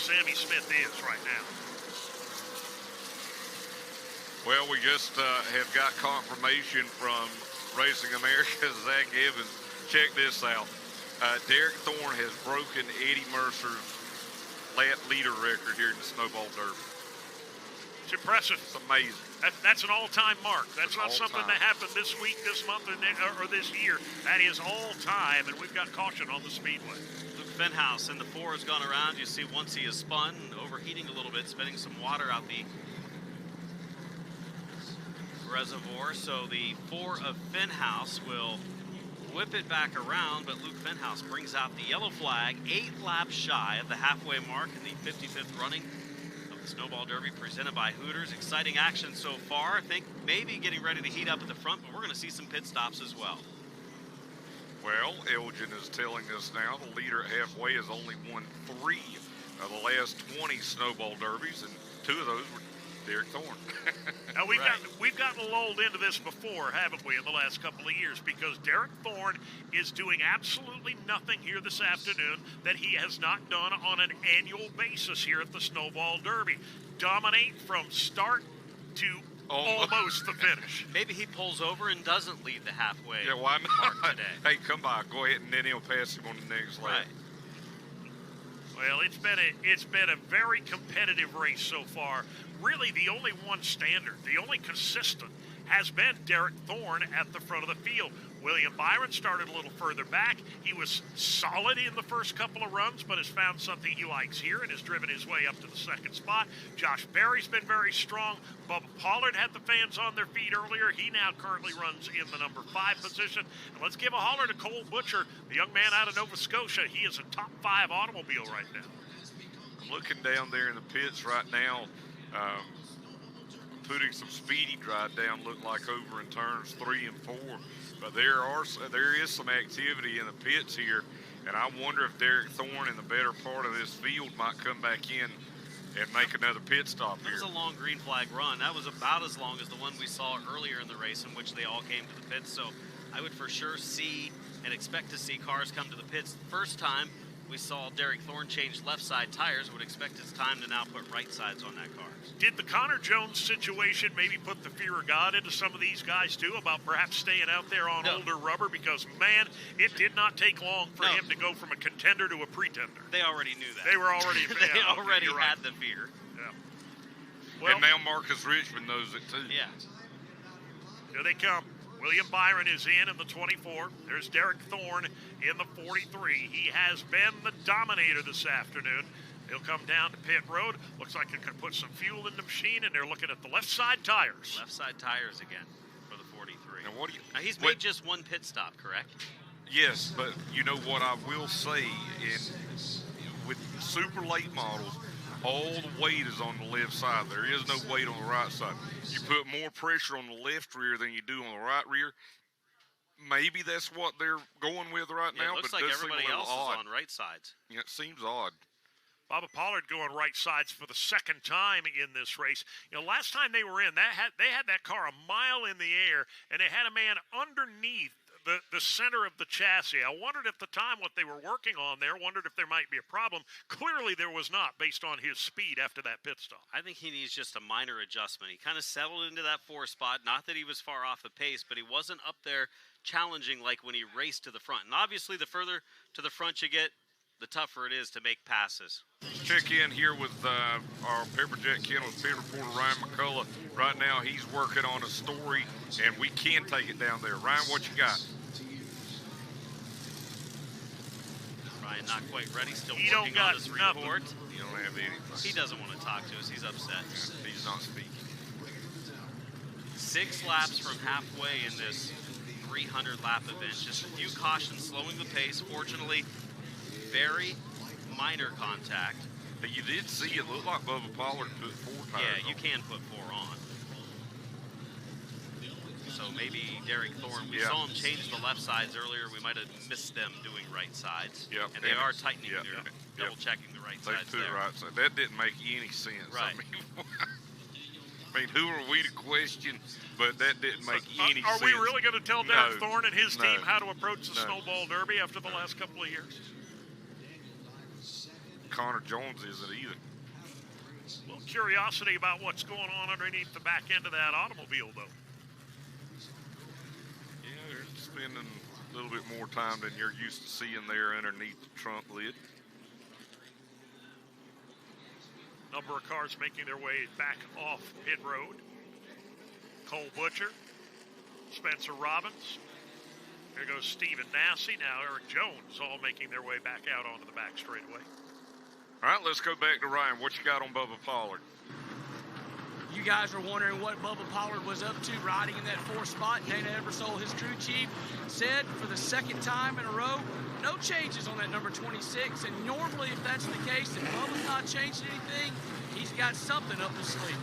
Sammy Smith is right now. Well, we just have got confirmation from Racing America's Zach Evans. Check this out. Derek Thorne has broken Eddie Mercer's lap leader record here in the Snowball Derby. It's impressive. It's amazing. That's an all-time mark. That's not something all-time. that happened this week, this month, or this year. That is all-time, and we've got caution on the speedway. Luke Fenhouse in the 4 has gone around. You see once he is spun, overheating a little bit, spitting some water out the reservoir. So the 4 of Fenhouse will whip it back around, but Luke Fenhouse brings out the yellow flag, 8 laps shy of the halfway mark in the 55th running of the Snowball Derby presented by Hooters. Exciting action so far. I think maybe getting ready to heat up at the front, but we're going to see some pit stops as well. Well, Elgin is telling us now the leader at halfway has only won 3 of the last 20 Snowball Derbies, and 2 of those were Derek Thorne. Now we've gotten lulled into this before, haven't we, in the last couple of years, because Derek Thorne is doing absolutely nothing here this afternoon that he has not done on an annual basis here at the Snowball Derby. Dominate from start to almost the finish. Maybe he pulls over and doesn't leave the halfway why mark not? today. Hey, come by, go ahead, and then he'll pass him on the next lap. Right. Well, it's been a very competitive race so far. Really, the only one standard, the only consistent, has been Derek Thorne at the front of the field. William Byron started a little further back. He was solid in the first couple of runs, but has found something he likes here and has driven his way up to the second spot. Josh Berry's been very strong. Bubba Pollard had the fans on their feet earlier. He now currently runs in the number 5 position. And let's give a holler to Cole Butcher, the young man out of Nova Scotia. He is a top 5 automobile right now. I'm looking down there in the pits right now, putting some speedy dry down, look like over in turns 3 and 4. But there is some activity in the pits here, and I wonder if Derek Thorne in the better part of this field might come back in and make another pit stop here. That was a long green flag run. That was about as long as the one we saw earlier in the race, in which they all came to the pits. So I would for sure see and expect to see cars come to the pits. First time we saw Derek Thorne change left side tires, would expect it's time to now put right sides on that car. Did the Connor Jones situation maybe put the fear of God into some of these guys too, about perhaps staying out there on older rubber? Because, man, it did not take long for him to go from a contender to a pretender. They already knew that. They were already they already had the fear. Yeah. Well, and now Marcus Richmond knows it too. Yeah. Here they come. William Byron is in the 24. There's Derek Thorne in the 43. He has been the dominator this afternoon. He'll come down to pit road. Looks like it can put some fuel in the machine, and they're looking at the left side tires. Left side tires again for the 43. Now, he's made just one pit stop, correct? Yes, but you know what I will say, with super late models, all the weight is on the left side. There is no weight on the right side. You put more pressure on the left rear than you do on the right rear. Maybe that's what they're going with right now. It looks but like it does everybody seem a else little odd. is on right sides. Yeah, it seems odd. Bubba Pollard going right sides for the second time in this race. You know, last time they were in, they had that car a mile in the air, and they had a man underneath the center of the chassis. I wondered at the time what they were working on there, wondered if there might be a problem. Clearly there was not, based on his speed after that pit stop. I think he needs just a minor adjustment. He kind of settled into that 4 spot. Not that he was far off the pace, but he wasn't up there challenging like when he raced to the front. And obviously the further to the front you get, the tougher it is to make passes. Check in here with our Pepperjack Kennels pit reporter, Ryan McCullough. Right now he's working on a story, and we can take it down there. Ryan, what you got? Ryan not quite ready, still He working on his report. He don't have anything. He doesn't want to talk to us. He's upset. He's not speaking. 6 laps from halfway in this 300-lap event. Just a few cautions slowing the pace. Fortunately, very minor contact. But you did see it looked like Bubba Pollard put 4 tires Yeah, you can put 4 on. So maybe Derek Thorne, we saw him change the left sides earlier. We might have missed them doing right sides. Yep. And they are tightening their double-checking the right sides They put right side. That didn't make any sense. Right. I mean, who are we to question? But that didn't make any sense. Are we really going to tell Derek Thorne and his team how to approach the No. Snowball Derby after the last couple of years? Connor Jones isn't either. A little curiosity about what's going on underneath the back end of that automobile, though. Yeah, they're spending a little bit more time than you're used to seeing there underneath the trunk lid. Number of cars making their way back off pit road. Cole Butcher, Spencer Robbins. There goes Stephen Nassy. Now Eric Jones all making their way back out onto the back straightaway. All right, let's go back to Ryan. What you got on Bubba Pollard? You guys were wondering what Bubba Pollard was up to riding in that 4th spot. Dana Ebersole, his crew chief, said for the 2nd time in a row, no changes on that number 26. And normally, if that's the case, and Bubba's not changing anything, he's got something up his sleeve.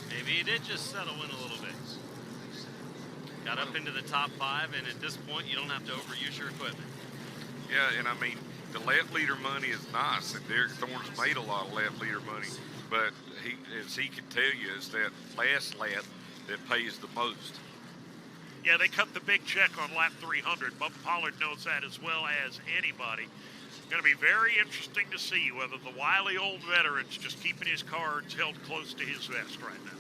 Maybe he did just settle in a little bit. Got up into the top 5, and at this point, you don't have to overuse your equipment. Yeah, and I mean, the lap leader money is nice, and Derek Thorne's made a lot of lap leader money, but as he can tell you, it's that last lap that pays the most. Yeah, they cut the big check on lap 300. Bubba Pollard knows that as well as anybody. Going to be very interesting to see whether the wily old veteran's just keeping his cards held close to his vest right now.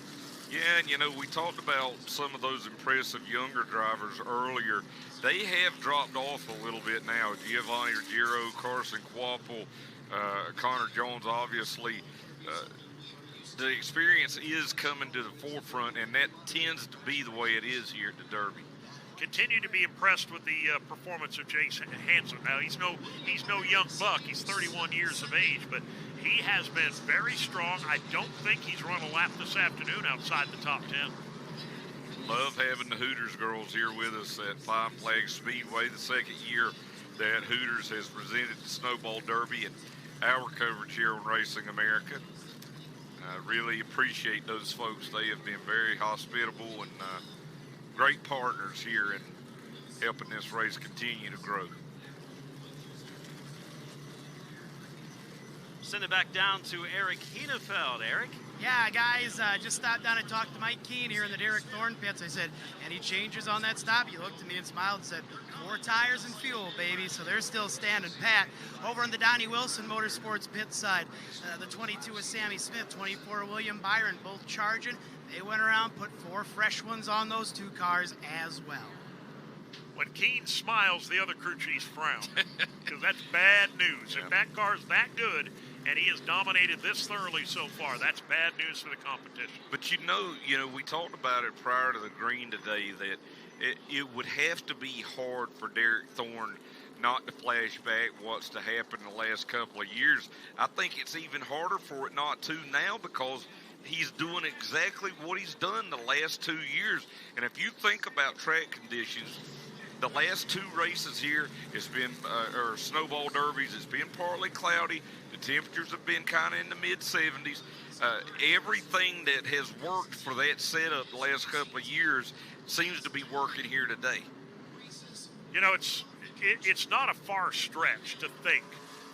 Yeah, and you know, we talked about some of those impressive younger drivers earlier. They have dropped off a little bit now. Giovanni Ruggiero, Carson Quapple, Connor Jones, obviously. The experience is coming to the forefront, and that tends to be the way it is here at the Derby. Continue to be impressed with the performance of Jason Hansen. Now, he's no young buck. He's 31 years of age, but he has been very strong. I don't think he's run a lap this afternoon outside the top 10. Love having the Hooters girls here with us at Five Flags Speedway, the 2nd year that Hooters has presented the Snowball Derby and our coverage here on Racing America. I really appreciate those folks. They have been very hospitable and great partners here in helping this race continue to grow. Send it back down to Eric Henefeld. Eric? Yeah, guys, just stopped down and talked to Mike Keene here in the Derek Thorne pits. I said, any changes on that stop? He looked at me and smiled and said, 4 tires and fuel, baby. So they're still standing pat. Over on the Donnie Wilson Motorsports pit side, the 22 is Sammy Smith, 24 William Byron, both charging. They went around, put 4 fresh ones on those 2 cars as well. When Keene smiles, the other crew chiefs frown, because that's bad news. Yeah. If that car's that good, and he has dominated this thoroughly so far, that's bad news for the competition. But you know, we talked about it prior to the green today that it would have to be hard for Derek Thorne not to flash back what's to happen in the last couple of years. I think it's even harder for it not to now because he's doing exactly what he's done the last 2 years. And if you think about track conditions, the last 2 races here, it's been, or snowball derbies, it's been partly cloudy. The temperatures have been kind of in the mid-70s. Everything that has worked for that setup the last couple of years seems to be working here today. You know, it's not a far stretch to think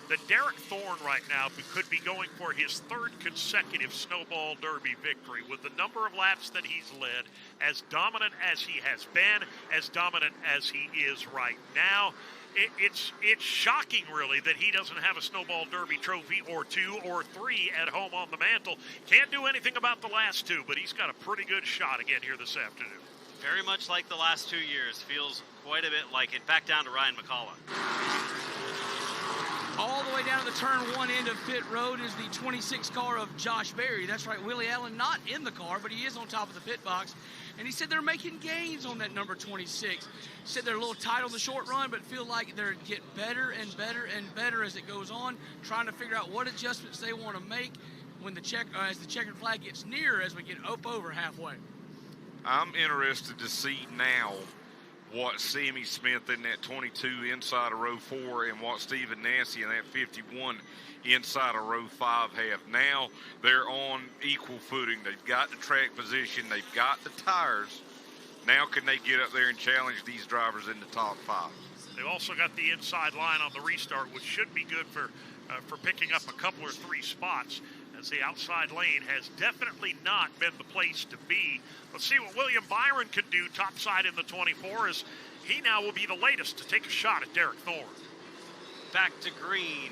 that Derek Thorne right now could be going for his 3rd consecutive Snowball Derby victory with the number of laps that he's led, as dominant as he has been, as dominant as he is right now. It's shocking, really, that he doesn't have a Snowball Derby trophy or 2 or 3 at home on the mantle. Can't do anything about the last 2, but he's got a pretty good shot again here this afternoon. Very much like the last 2 years. Feels quite a bit like it. Back down to Ryan McCullough. All the way down to the turn 1 end of pit road is the 26 car of Josh Berry. That's right, Willie Allen not in the car, but he is on top of the pit box. And he said they're making gains on that number 26. He said they're a little tight on the short run, but feel like they're getting better and better and better as it goes on, trying to figure out what adjustments they want to make when as the checkered flag gets near as we get up over halfway. I'm interested to see now what Sammy Smith in that 22 inside of row 4 and what Stephen Nassy in that 51 inside of row 5 have. Now they're on equal footing. They've got the track position. They've got the tires. Now can they get up there and challenge these drivers in the top 5? They've also got the inside line on the restart, which should be good for picking up a couple or 3 spots, as the outside lane has definitely not been the place to be. Let's see what William Byron can do topside in the 24, as he now will be the latest to take a shot at Derek Thorne. Back to green.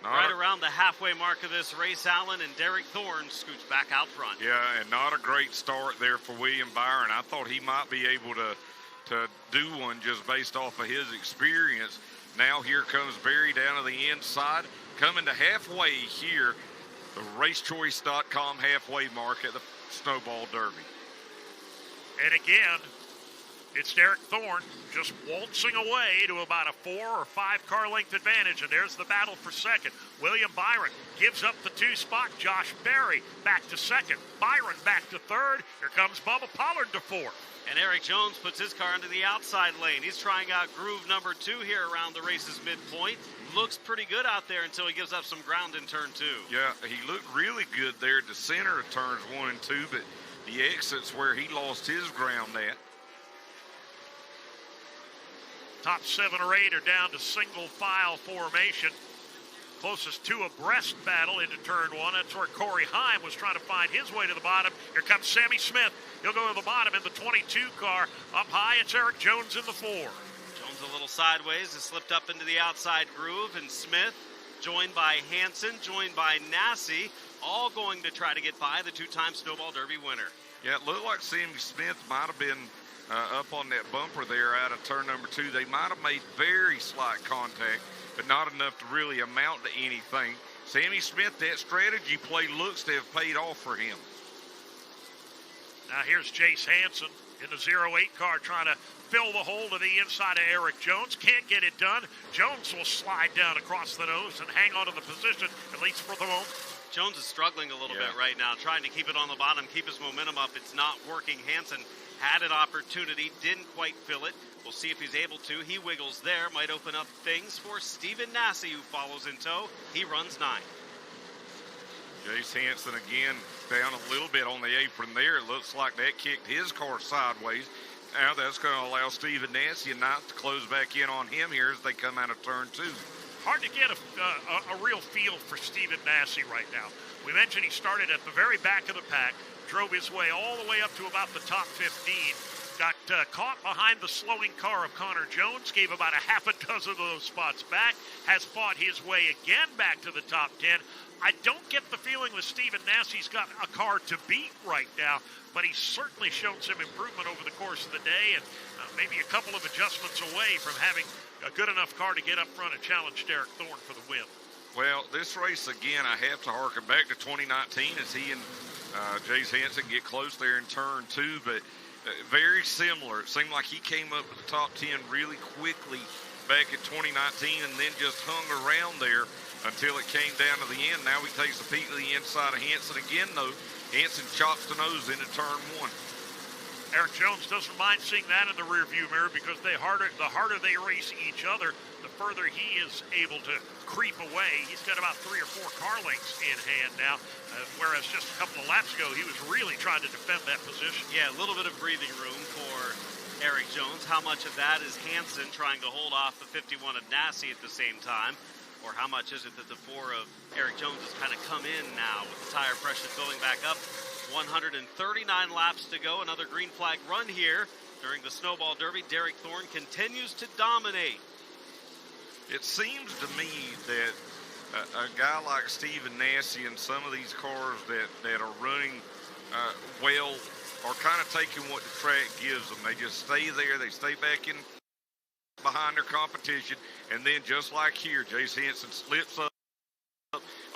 Right around the halfway mark of this race, Allen, and Derek Thorne scoots back out front. Yeah, and not a great start there for William Byron. I thought he might be able to do one just based off of his experience. Now here comes Barry down to the inside, coming to halfway here, the racechoice.com halfway mark at the Snowball Derby. And again, it's Derek Thorne just waltzing away to about a 4 or 5 car length advantage, and there's the battle for second. William Byron gives up the 2 spot. Josh Berry back to second. Byron back to third. Here comes Bubba Pollard to fourth. And Eric Jones puts his car into the outside lane. He's trying out groove number 2 here around the race's midpoint. Looks pretty good out there until he gives up some ground in turn 2. Yeah, he looked really good there at the center of turns 1 and 2, but the exit's where he lost his ground at. Top 7 or 8 are down to single file formation. Closest to abreast battle into turn 1. That's where Corey Heim was trying to find his way to the bottom. Here comes Sammy Smith. He'll go to the bottom in the 22 car. Up high, it's Eric Jones in the 4. Jones a little sideways, has slipped up into the outside groove, and Smith, joined by Hansen, joined by Nassi, all going to try to get by the 2-time Snowball Derby winner. Yeah, it looked like Sammy Smith might have been up on that bumper there out of turn number 2. They might have made very slight contact, but not enough to really amount to anything. Sammy Smith, that strategy play looks to have paid off for him. Now here's Jace Hansen in the 08 car trying to fill the hole to the inside of Eric Jones. Can't get it done. Jones will slide down across the nose and hang on to the position, at least for the moment. Jones is struggling a little bit right now, trying to keep it on the bottom, keep his momentum up. It's not working. Hansen had an opportunity, didn't quite fill it. We'll see if he's able to. He wiggles there, might open up things for Stephen Nassi, who follows in tow. He runs 9. Jace Hansen again down a little bit on the apron there. It looks like that kicked his car sideways. Now that's going to allow Stephen Nassi and Knight to close back in on him here as they come out of turn 2. Hard to get a real feel for Stephen Nassi right now. We mentioned he started at the very back of the pack, drove his way all the way up to about the top 15, got caught behind the slowing car of Connor Jones, gave about a half a dozen of those spots back, has fought his way again back to the top 10. I don't get the feeling that Stephen Nassi's got a car to beat right now, but he's certainly shown some improvement over the course of the day, and maybe a couple of adjustments away from having a good enough car to get up front and challenge Derek Thorne for the win. Well, this race, again, I have to harken back to 2019 as he and Jace Hansen get close there in turn 2, but very similar. It seemed like he came up to the top 10 really quickly back in 2019 and then just hung around there until it came down to the end. Now he takes a peek to the inside of Hansen again, though. Hansen chops the nose into turn 1. Eric Jones doesn't mind seeing that in the rearview mirror because the harder they race each other, the further he is able to creep away. He's got about 3 or 4 car lengths in hand now, whereas just a couple of laps ago, he was really trying to defend that position. Yeah, a little bit of breathing room for Eric Jones. How much of that is Hansen trying to hold off the 51 of Nassi at the same time? Or how much is it that the 4 of Eric Jones has kind of come in now with the tire pressure building back up? 139 laps to go. Another green flag run here during the Snowball Derby. Derek Thorne continues to dominate. It seems to me that a guy like Stephen Nassi and some of these cars that are running well are kind of taking what the track gives them. They just stay there. They stay back in behind their competition. And then just like here, Jace Hansen slips up,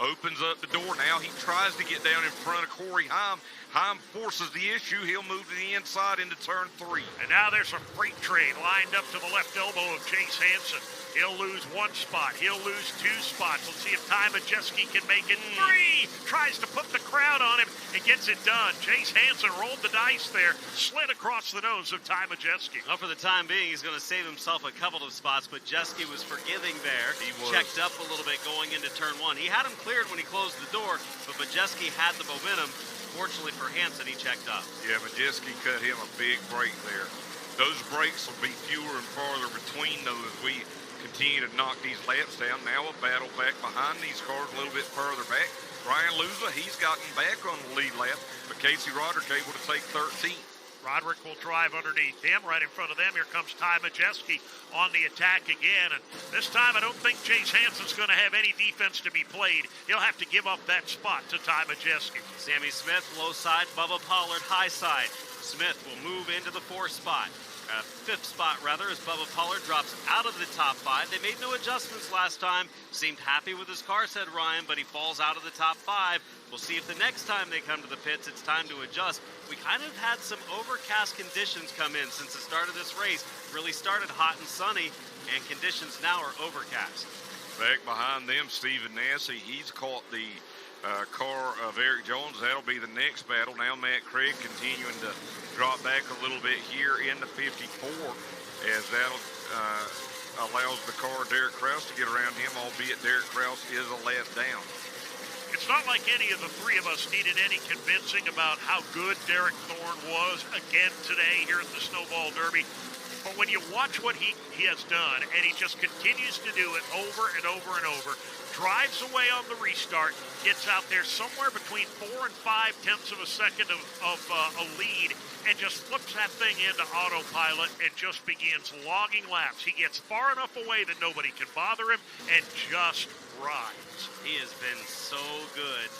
opens up the door. Now he tries to get down in front of Corey Heim. Heim forces the issue. He'll move to the inside into turn 3. And now there's a freight train lined up to the left elbow of Jace Hansen. He'll lose 1 spot. He'll lose 2 spots. Let's see if Ty Majeski can make it 3. Tries to put the crowd on him and gets it done. Jace Hansen rolled the dice there, slid across the nose of Ty Majeski. Well, for the time being, he's going to save himself a couple of spots, but Jeski was forgiving there. He was. Checked up a little bit going into turn 1. He had him cleared when he closed the door, but Majeski had the momentum. Fortunately for Hansen, he checked up. Yeah, Majeski cut him a big break there. Those breaks will be fewer and farther between those as we continue to knock these laps down. Now a battle back behind these cars a little bit further back. Ryan Luza, he's gotten back on the lead lap, but Casey Roderick able to take 13th. Roderick will drive underneath him. Right in front of them, here comes Ty Majeski on the attack again. And this time, I don't think Chase Hansen's going to have any defense to be played. He'll have to give up that spot to Ty Majeski. Sammy Smith, low side. Bubba Pollard, high side. Smith will move into the fifth spot rather, as Bubba Pollard drops out of the top 5. They made no adjustments last time. Seemed happy with his car, said Ryan, but he falls out of the top 5. We'll see if the next time they come to the pits, it's time to adjust. We kind of had some overcast conditions come in since the start of this race. Really started hot and sunny, and conditions now are overcast. Back behind them, Stephen Nassy, he's caught the car of Eric Jones. That'll be the next battle. Now Matt Craig continuing to drop back a little bit here into 54, as that'll allows the car of Derek Kraus to get around him, albeit Derek Kraus is a lap down. It's not like any of the three of us needed any convincing about how good Derek Thorne was again today here at the Snowball Derby. But when you watch what he has done, and he just continues to do it over and over and over, drives away on the restart, gets out there somewhere between 4 and 5 tenths of a second of a lead, and just flips that thing into autopilot and just begins logging laps. He gets far enough away that nobody can bother him and just rides. He has been so good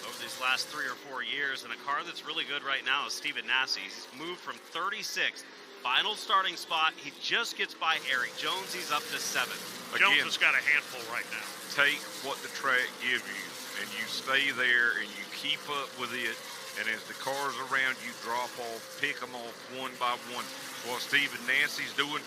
over these last 3 or 4 years, and a car that's really good right now is Stephen Nassy. He's moved from 36th, final starting spot. He just gets by Eric Jones. He's up to 7th. Jones has got a handful right now. Take what the track gives you, and you stay there, and you keep up with it. And as the cars around you drop off, pick them off one by one. What Stephen Nassy's doing,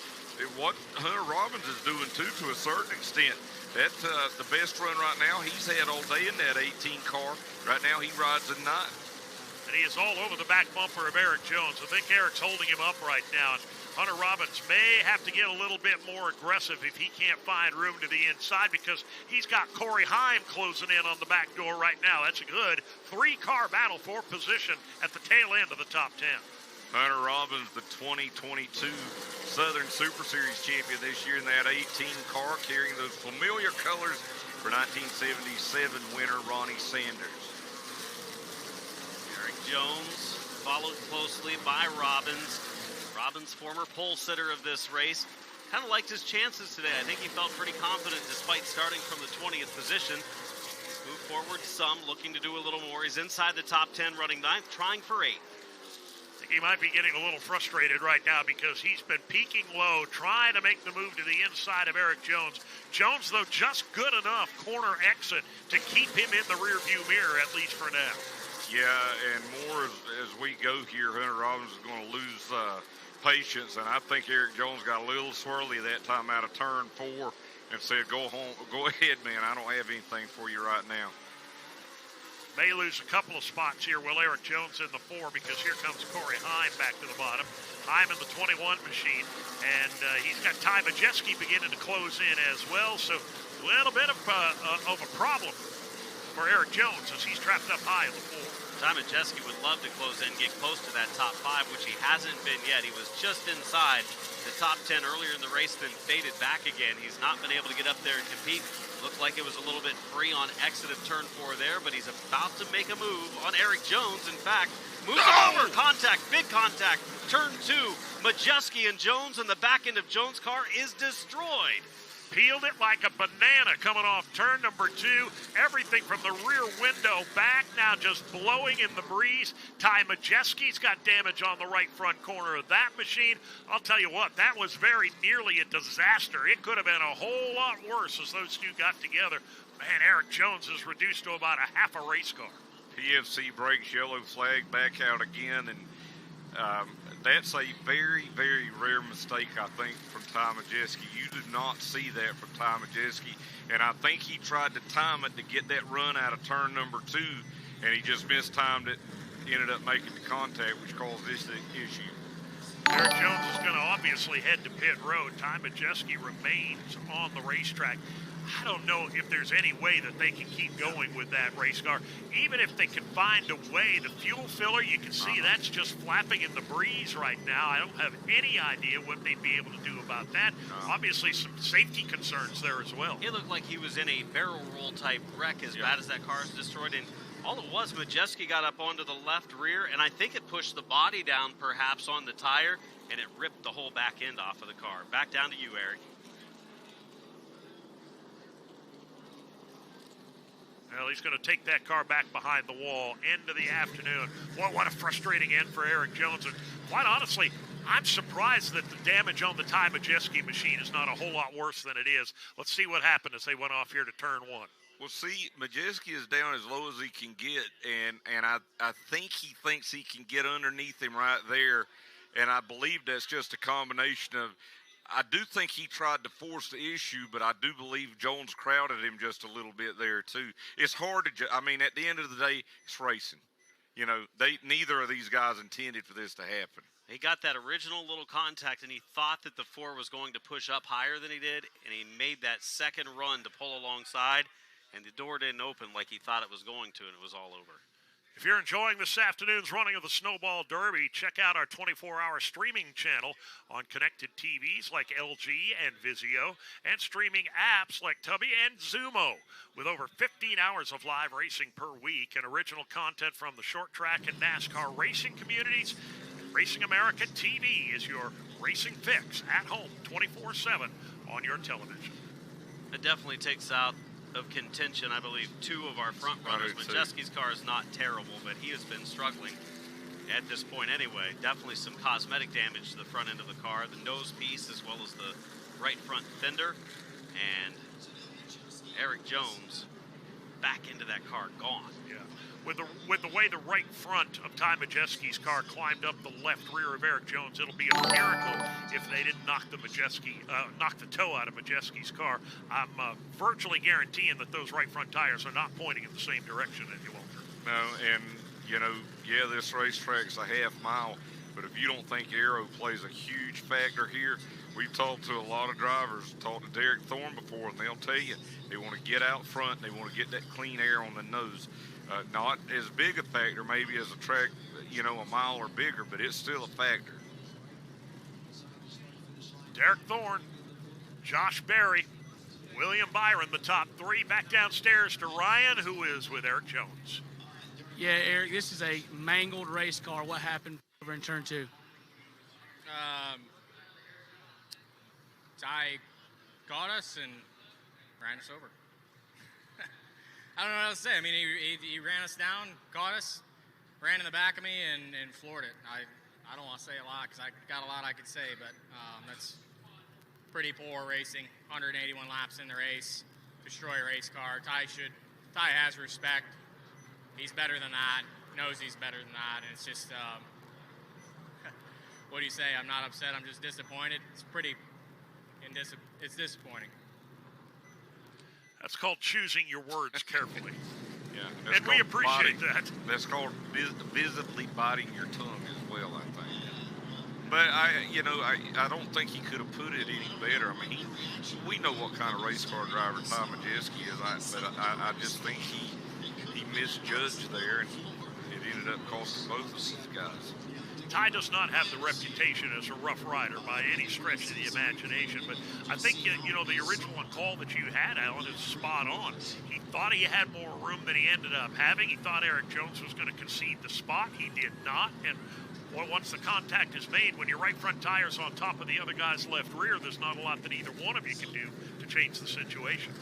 what Hunter Robbins is doing too, to a certain extent. That's the best run right now he's had all day in that 18 car. Right now he rides a 9. And he is all over the back bumper of Eric Jones. I think Eric's holding him up right now. Hunter Robbins may have to get a little bit more aggressive if he can't find room to the inside, because he's got Corey Heim closing in on the back door right now. That's a good 3-car battle for position at the tail end of the top 10. Hunter Robbins, the 2022 Southern Super Series champion this year in that 18 car, carrying those familiar colors for 1977 winner Ronnie Sanders. Eric Jones followed closely by Robbins. Robbins, former pole sitter of this race, kind of liked his chances today. I think he felt pretty confident despite starting from the 20th position. Moved forward some, looking to do a little more. He's inside the top 10, running 9th, trying for 8th. I think he might be getting a little frustrated right now because he's been peaking low, trying to make the move to the inside of Eric Jones. Jones, though, just good enough corner exit to keep him in the rearview mirror, at least for now. Yeah, and more as we go here, Hunter Robbins is going to lose patience, and I think Eric Jones got a little swirly that time out of turn 4 and said, go ahead, man, I don't have anything for you right now. May lose a couple of spots here. Will Eric Jones in the 4, because here comes Corey Heim back to the bottom. Heim in the 21 machine, and he's got Ty Majeski beginning to close in as well, so a little bit of a problem for Eric Jones as he's trapped up high in the 4. Ty Majeski would love to close in, get close to that top 5, which he hasn't been yet. He was just inside the top 10 earlier in the race, then faded back again. He's not been able to get up there and compete. Looked like it was a little bit free on exit of turn 4 there, but he's about to make a move on Eric Jones. In fact, moves over, contact, big contact. Turn 2, Majeski and Jones, and the back end of Jones' car is destroyed. Peeled it like a banana coming off turn number 2. Everything from the rear window back, now just blowing in the breeze. Ty Majeski's got damage on the right front corner of that machine. I'll tell you what, that was very nearly a disaster. It could have been a whole lot worse as those two got together. Man, Eric Jones is reduced to about a half a race car. PFC breaks, yellow flag, back out again, and that's a very, very rare mistake, I think, from Ty Majeski. You did not see that from Ty Majeski, and I think he tried to time it to get that run out of turn number 2, and he just mistimed it, ended up making the contact, which caused this issue. Eric Jones is going to obviously head to pit road. Ty Majeski remains on the racetrack. I don't know if there's any way that they can keep going with that race car. Even if they can find a way, the fuel filler, you can see that's just flapping in the breeze right now. I don't have any idea what they'd be able to do about that. Obviously, some safety concerns there as well. It looked like he was in a barrel roll type wreck, as bad as that car is destroyed. And All it was, Majeski got up onto the left rear, and I think it pushed the body down perhaps on the tire, and it ripped the whole back end off of the car. Back down to you, Eric. Well, he's going to take that car back behind the wall. End of the afternoon. Boy, what a frustrating end for Eric Jones. And quite honestly, I'm surprised that the damage on the Ty Majeski machine is not a whole lot worse than it is. Let's see what happened as they went off here to turn one. Well, see, Majeski is down as low as he can get, and I think he thinks he can get underneath him right there, and I believe that's just a combination of, I do think he tried to force the issue, but I do believe Jones crowded him just a little bit there too. It's hard to, I mean, at the end of the day, it's racing. You know, neither of these guys intended for this to happen. He got that original little contact, and he thought that the 4 was going to push up higher than he did, and he made that second run to pull alongside, and the door didn't open like he thought it was going to, and it was all over. If you're enjoying this afternoon's running of the Snowball Derby, check out our 24-hour streaming channel on connected TVs like LG and Vizio, and streaming apps like Tubby and Zumo. With over 15 hours of live racing per week and original content from the short track and NASCAR racing communities, Racing America TV is your racing fix at home 24/7 on your television. It definitely takes out of contention, I believe, 2 of our front runners. Majeski's car is not terrible, but he has been struggling at this point anyway. Definitely some cosmetic damage to the front end of the car, the nose piece as well as the right front fender. And Eric Jones back into that car, gone. Yeah. With the way the right front of Ty Majeski's car climbed up the left rear of Eric Jones, it'll be a miracle if they didn't knock the toe out of Majeski's car. I'm virtually guaranteeing that those right front tires are not pointing in the same direction any longer. No, and, you know, yeah, this racetrack's a half mile, but if you don't think aero plays a huge factor here, we've talked to a lot of drivers, talked to Derek Thorne before, and they'll tell you they want to get out front, they want to get that clean air on the nose. Not as big a factor maybe as a track, you know, a mile or bigger, but it's still a factor. Derek Thorne, Josh Berry, William Byron, the top 3. Back downstairs to Ryan, who is with Eric Jones. Yeah, Eric, this is a mangled race car. What happened over in turn 2? Ty got us and ran us over. I don't know what else to say. I mean, he ran us down, got us, ran in the back of me, and floored it. I don't want to say a lot because I got a lot I could say, but that's pretty poor racing. 181 laps in the race, destroy a race car. Ty has respect. He's better than that. Knows he's better than that, and it's just what do you say? I'm not upset. I'm just disappointed. It's disappointing. That's called choosing your words carefully. Yeah, and we appreciate that. That's called visibly biting your tongue as well, I think. But I don't think he could have put it any better. I mean, we know what kind of race car driver Ty Majeski is, but I just think he misjudged there, and it ended up costing both of these guys. Ty does not have the reputation as a rough rider by any stretch of the imagination, but I think, you know, the original call that you had, Alan, is spot on. He thought he had more room than he ended up having. He thought Eric Jones was going to concede the spot. He did not, and well, once the contact is made, when your right front tire's on top of the other guy's left rear, there's not a lot that either one of you can do to change the situation.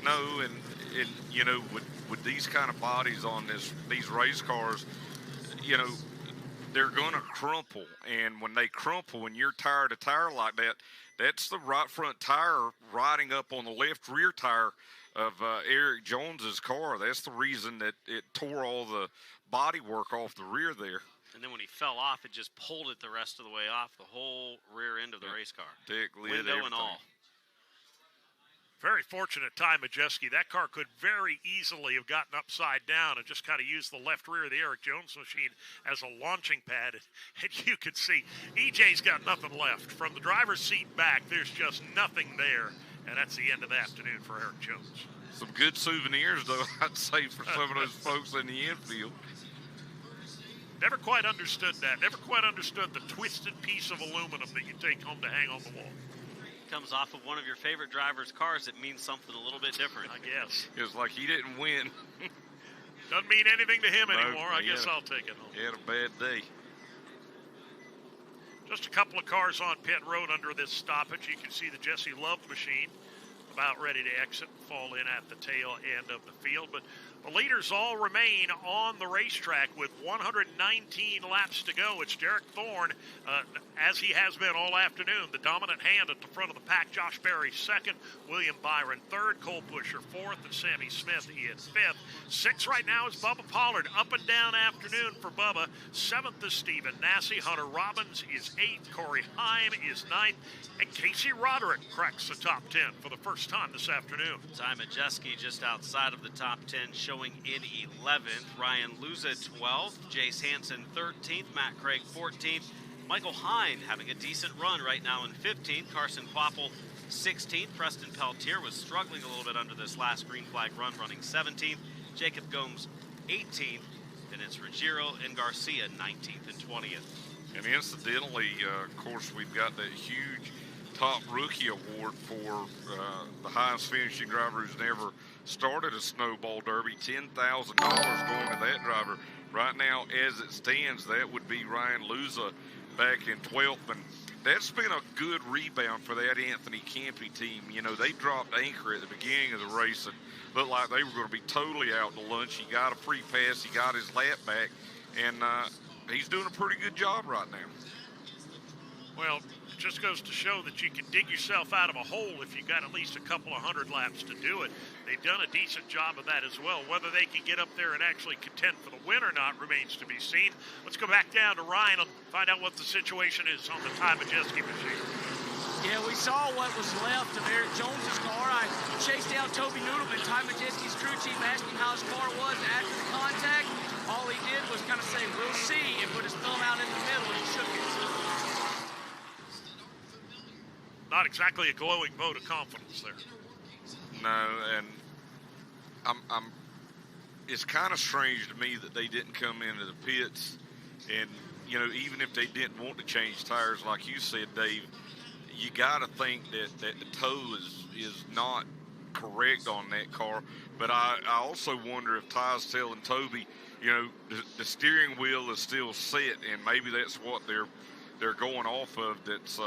No, and you know, with these kind of bodies on these race cars, you know, they're going to crumple, and when they crumple, when you're tire to tire like that, that's the right front tire riding up on the left rear tire of Eric Jones's car. That's the reason that it tore all the body work off the rear there. And then when he fell off, it just pulled it the rest of the way off the whole rear end of the race car. Deck, lid, window everything. and all. Very fortunate Ty Majeski. That car could very easily have gotten upside down and just kind of used the left rear of the Eric Jones machine as a launching pad. And you could see EJ's got nothing left. From the driver's seat back, there's just nothing there. And that's the end of the afternoon for Eric Jones. Some good souvenirs, though, I'd say, for some of those folks in the infield. Never quite understood that. Never quite understood the twisted piece of aluminum that you take home to hang on the wall. Comes off of one of your favorite drivers' cars, it means something a little bit different. I guess. It's like he didn't win. Doesn't mean anything to him No, anymore. I guess yeah. I'll take it home. He had a bad day. Just a couple of cars on pit road under this stoppage. You can see the Jesse Love machine about ready to exit and fall in at the tail end of the field. But the leaders all remain on the racetrack with 119 laps to go. It's Derek Thorne, as he has been all afternoon, the dominant hand at the front of the pack. Josh Berry second, William Byron third, Cole Pusher fourth, and Sammy Smith is fifth. Sixth right now is Bubba Pollard. Up and down afternoon for Bubba. Seventh is Stephen Nasse. Hunter Robbins is eighth. Corey Heim is ninth. And Casey Roderick cracks the top 10 for the first time this afternoon. Ty Majeski just outside of the top 10, showing in 11th. Ryan Luza 12th. Jace Hansen 13th. Matt Craig 14th. Michael Hine having a decent run right now in 15th. Carson Kvapel 16th. Preston Peltier was struggling a little bit under this last green flag run, running 17th. Jacob Gomes 18th. Then it's Ruggiero and Garcia 19th and 20th. And incidentally, of course, we've got that huge top rookie award for the highest finishing driver who's never started a snowball derby. $10,000 going to that driver. Right now, as it stands, that would be Ryan Luza back in 12th. And that's been a good rebound for that Anthony Campy team. You know, they dropped anchor at the beginning of the race and looked like they were going to be totally out to lunch. He got a free pass. He got his lap back. And he's doing a pretty good job right now. Well, it just goes to show that you can dig yourself out of a hole if you got at least a couple of hundred laps to do it. They've done a decent job of that as well. Whether they can get up there and actually contend for the win or not remains to be seen. Let's go back down to Ryan and find out what the situation is on the Ty Majeski machine. Yeah, we saw what was left of Eric Jones's car. I chased down Toby Noodleman, Ty Majeski's crew chief, asked him how his car was after the contact. All he did was kind of say, "We'll see," and put his thumb out in the middle and shook it. Not exactly a glowing vote of confidence there. No, and it's kind of strange to me that they didn't come into the pits, and you know, even if they didn't want to change tires, like you said, Dave, you got to think that the toe is not correct on that car. But I also wonder if Ty's telling Toby, you know, the steering wheel is still set, and maybe that's what they're going off of. That's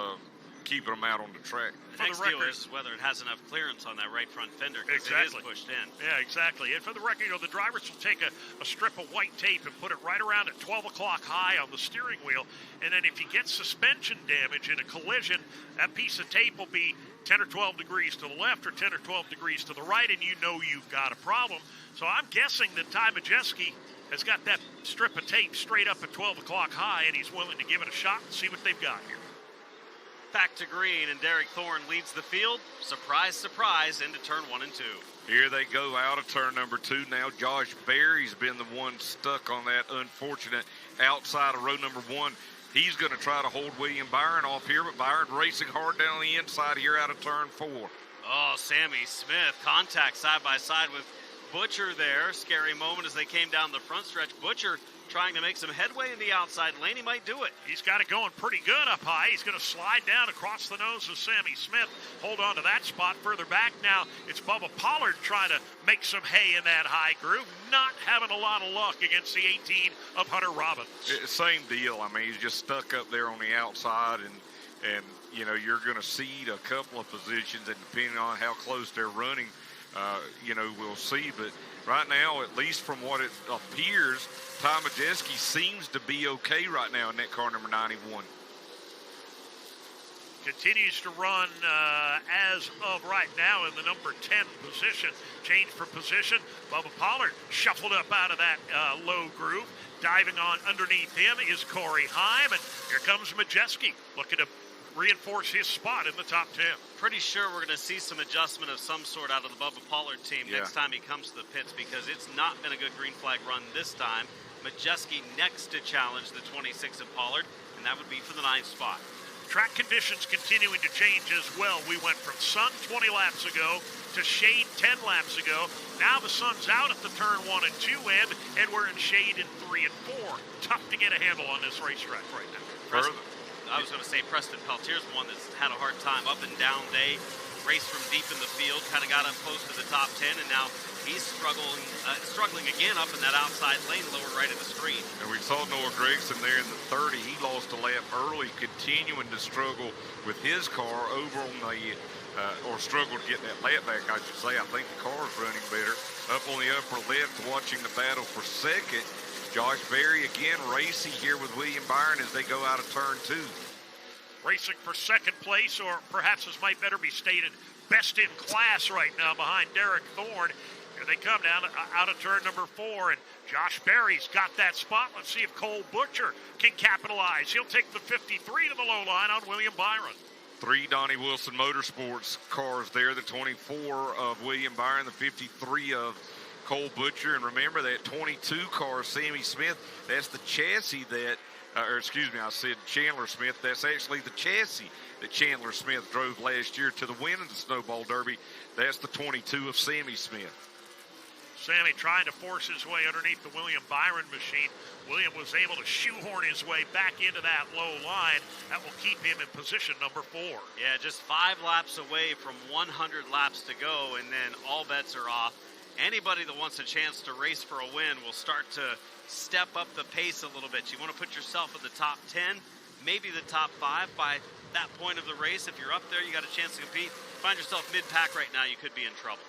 keeping them out on the track. The next deal is whether it has enough clearance on that right front fender, because it is pushed in. Yeah, exactly. And for the record, you know, the drivers will take a strip of white tape and put it right around at 12 o'clock high on the steering wheel. And then if you get suspension damage in a collision, that piece of tape will be 10 or 12 degrees to the left or 10 or 12 degrees to the right, and you know you've got a problem. So I'm guessing that Ty Majeski has got that strip of tape straight up at 12 o'clock high, and he's willing to give it a shot and see what they've got here. Back to green, and Derek Thorne leads the field. Surprise, surprise, into turn 1 and 2. Here they go out of turn number 2 now. Josh Berry's been the one stuck on that unfortunate outside of row number 1. He's going to try to hold William Byron off here, but Byron racing hard down the inside here out of turn 4. Oh, Sammy Smith, contact side by side with Butcher there. Scary moment as they came down the front stretch. Butcher trying to make some headway in the outside lane. He might do it. He's got it going pretty good up high. He's going to slide down across the nose of Sammy Smith. Hold on to that spot further back. Now it's Bubba Pollard trying to make some hay in that high groove. Not having a lot of luck against the 18 of Hunter Robbins. Same deal. I mean, he's just stuck up there on the outside, and you know, you're going to cede a couple of positions, and depending on how close they're running, you know, we'll see. But right now, at least from what it appears, Ty Majeski seems to be okay right now in that car number 91. Continues to run as of right now in the number 10 position. Change for position. Bubba Pollard shuffled up out of that low groove. Diving on underneath him is Corey Heim, and here comes Majeski looking to reinforce his spot in the top 10. Pretty sure we're going to see some adjustment of some sort out of the Bubba Pollard team next time he comes to the pits, because it's not been a good green flag run this time. Majeski next to challenge the 26 of Pollard, and that would be for the 9th spot. Track conditions continuing to change as well. We went from sun 20 laps ago to shade 10 laps ago. Now the sun's out at the turn 1 and 2 end, and we're in shade in 3 and 4. Tough to get a handle on this racetrack right now. I was going to say Preston Peltier's the one that's had a hard time. Up and down day raced from deep in the field, kind of got up close to the top 10, and now he's struggling again up in that outside lane, lower right of the screen. And we saw Noah Gregson there in the 30. He lost a lap early, continuing to struggle with his car over on the, or struggled to get that lap back, I should say. I think the car's running better. Up on the upper left, watching the battle for second. Josh Berry again racing here with William Byron as they go out of turn 2. Racing for second place, or perhaps this might better be stated, best in class right now behind Derek Thorne. Here they come down out of turn number 4, and Josh Berry's got that spot. Let's see if Cole Butcher can capitalize. He'll take the 53 to the low line on William Byron. 3 Donnie Wilson Motorsports cars there, the 24 of William Byron, the 53 of Cole Butcher. And remember that 22 car, Sammy Smith, that's the chassis that, I said Chandler Smith. That's actually the chassis that Chandler Smith drove last year to the win of the Snowball Derby. That's the 22 of Sammy Smith. Sammy trying to force his way underneath the William Byron machine. William was able to shoehorn his way back into that low line. That will keep him in position number 4. Yeah, just 5 laps away from 100 laps to go, and then all bets are off. Anybody that wants a chance to race for a win will start to step up the pace a little bit. You want to put yourself in the top 10, maybe the top 5 by that point of the race. If you're up there, you got a chance to compete. Find yourself mid-pack right now, you could be in trouble.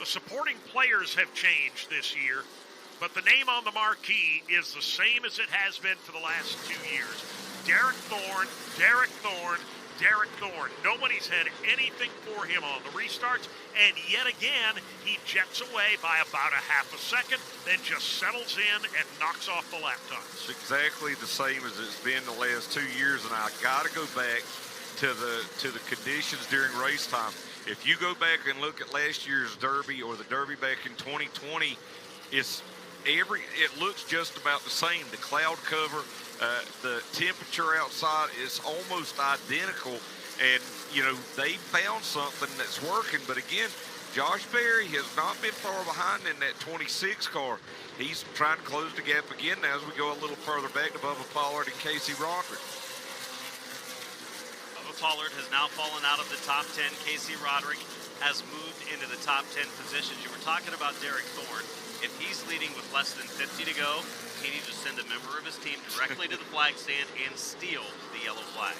The supporting players have changed this year, but the name on the marquee is the same as it has been for the last 2 years. Derek Thorne, Derek Thorne, Derek Thorne. Nobody's had anything for him on the restarts, and yet again, he jets away by about a half a second, then just settles in and knocks off the lap times. It's exactly the same as it's been the last 2 years, and I got to go back to the conditions during race time. If you go back and look at last year's Derby or the Derby back in 2020, it looks just about the same. The cloud cover, the temperature outside is almost identical, and they found something that's working. But again, Josh Berry has not been far behind in that 26 car. He's trying to close the gap again now as we go a little further back to Bubba Pollard and Casey Roderick. Pollard has now fallen out of the top 10. Casey Roderick has moved into the top 10 positions. You were talking about Derek Thorne. If he's leading with less than 50 to go, can he just send a member of his team directly to the flag stand and steal the yellow flag?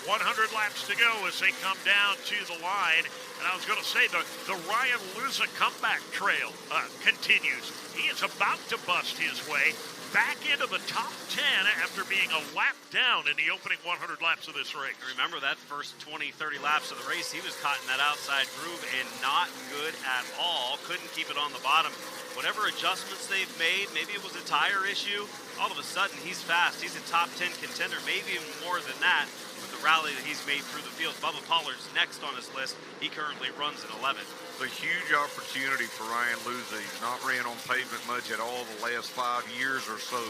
100 laps to go as they come down to the line. And I was going to say, the Ryan Luza comeback trail continues. He is about to bust his way back into the top 10 after being a lap down in the opening 100 laps of this race. Remember that first 20, 30 laps of the race, he was caught in that outside groove and not good at all. Couldn't keep it on the bottom. Whatever adjustments they've made, maybe it was a tire issue, all of a sudden he's fast. He's a top 10 contender, maybe even more than that with the rally that he's made through the field. Bubba Pollard's next on his list. He currently runs in 11th. A huge opportunity for Ryan Luza. He's not ran on pavement much at all the last 5 years or so.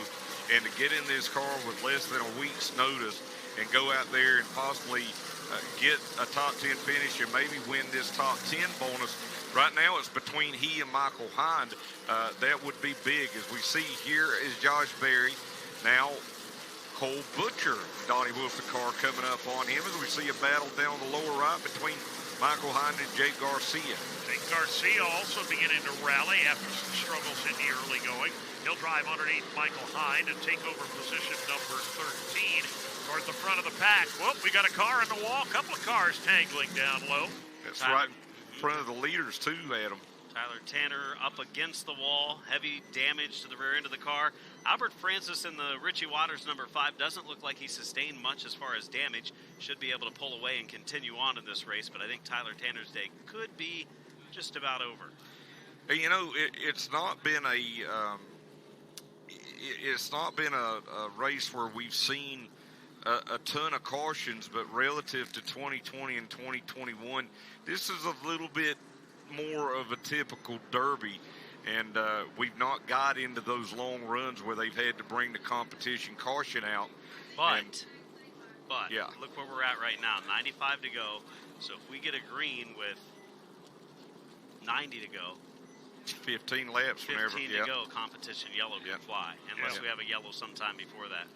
And to get in this car with less than a week's notice and go out there and possibly get a top 10 finish and maybe win this top 10 bonus. Right now it's between he and Michael Hind. That would be big. As we see here is Josh Berry. Now Cole Butcher, Donnie Wilson car coming up on him as we see a battle down the lower right between Michael Hind and Jake Garcia. Jake Garcia also beginning to rally after some struggles in the early going. He'll drive underneath Michael Hind and take over position number 13 toward the front of the pack. Whoop, we got a car in the wall. A couple of cars tangling down low. That's right in front of the leaders too, Adam. Tyler Tanner up against the wall. Heavy damage to the rear end of the car. Albert Francis in the Richie Waters number 5 doesn't look like he sustained much as far as damage. Should be able to pull away and continue on in this race, but I think Tyler Tanner's day could be just about over. You know, it's not been a race where we've seen a ton of cautions, but relative to 2020 and 2021, this is a little bit more of a typical Derby, and we've not got into those long runs where they've had to bring the competition caution out. But yeah, look where we're at right now, 95 to go. So if we get a green with 90 to go, 15 laps from 15 to go, competition yellow can fly, unless we have a yellow sometime before that.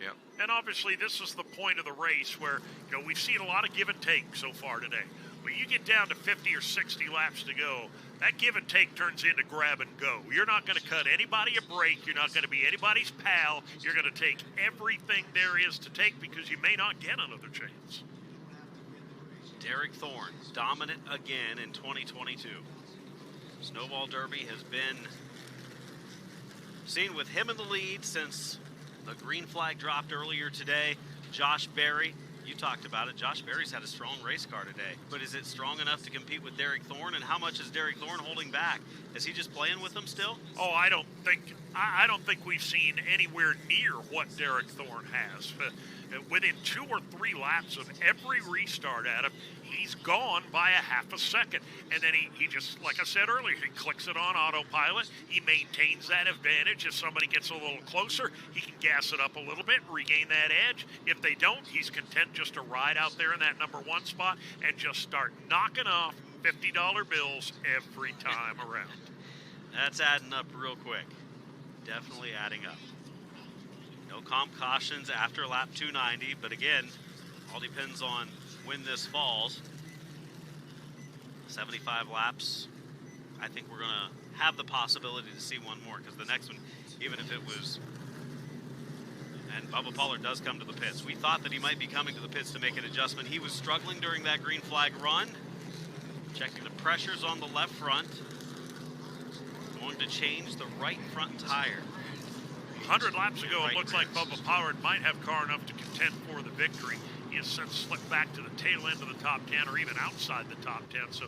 And obviously this is the point of the race where, we've seen a lot of give and take so far today. when you get down to 50 or 60 laps to go, that give and take turns into grab and go. You're not going to cut anybody a break. You're not going to be anybody's pal. You're going to take everything there is to take because you may not get another chance. Derek Thorne, dominant again in 2022. Snowball Derby has been seen with him in the lead since the green flag dropped earlier today. Josh Berry, you talked about it. Josh Berry's had a strong race car today, but is it strong enough to compete with Derek Thorne? And how much is Derek Thorne holding back? Is he just playing with them still? Oh, I don't think we've seen anywhere near what Derek Thorne has. Within 2 or 3 laps of every restart at him, he's gone by a half a second. And then he just, like I said earlier, he clicks it on autopilot. He maintains that advantage. If somebody gets a little closer, he can gas it up a little bit, regain that edge. If they don't, he's content just to ride out there in that number 1 spot and just start knocking off $50 bills every time around. That's adding up real quick. Definitely adding up. No comp cautions after lap 290, but again, all depends on when this falls. 75 laps. I think we're going to have the possibility to see one more because the next one, even if it was, and Bubba Pollard does come to the pits. We thought that he might be coming to the pits to make an adjustment. He was struggling during that green flag run. Checking the pressures on the left front. Going to change the right front tire. 100 laps ago, it looked like Bubba Pollard might have car enough to contend for the victory. He has since slipped back to the tail end of the top 10 or even outside the top 10. So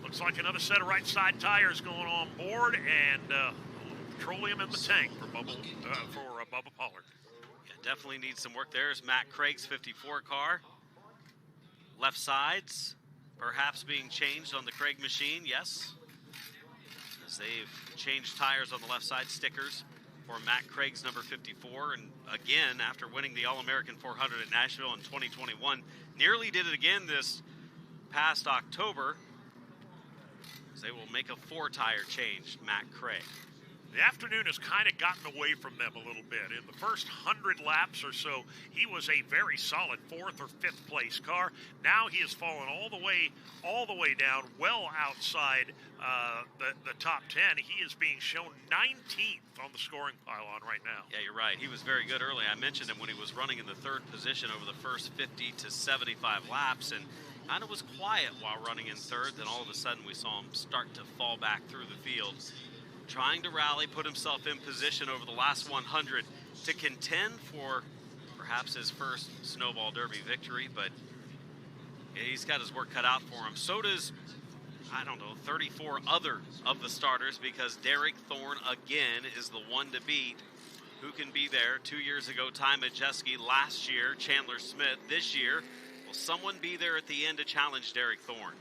looks like another set of right side tires going on board and petroleum in the tank for Bubba Pollard. Yeah, definitely needs some work. There's Matt Craig's 54 car. Left sides perhaps being changed on the Craig machine, yes. As they've changed tires on the left side stickers for Matt Craig's number 54, and again, after winning the All-American 400 at Nashville in 2021, nearly did it again this past October, as they will make a 4-tire change, Matt Craig. The afternoon has kind of gotten away from them a little bit. In the first 100 laps or so, he was a very solid 4th or 5th place car. Now he has fallen all the way down, well outside the top 10. He is being shown 19th on the scoring pylon right now. Yeah, you're right. He was very good early. I mentioned him when he was running in the 3rd position over the first 50 to 75 laps, and kind of was quiet while running in 3rd. Then all of a sudden we saw him start to fall back through the field. Trying to rally, put himself in position over the last 100 to contend for perhaps his first Snowball Derby victory, but he's got his work cut out for him. So does, 34 other of the starters, because Derek Thorne, again, is the one to beat. Who can be there? 2 years ago, Ty Majeski. Last year, Chandler Smith. This year, will someone be there at the end to challenge Derek Thorne?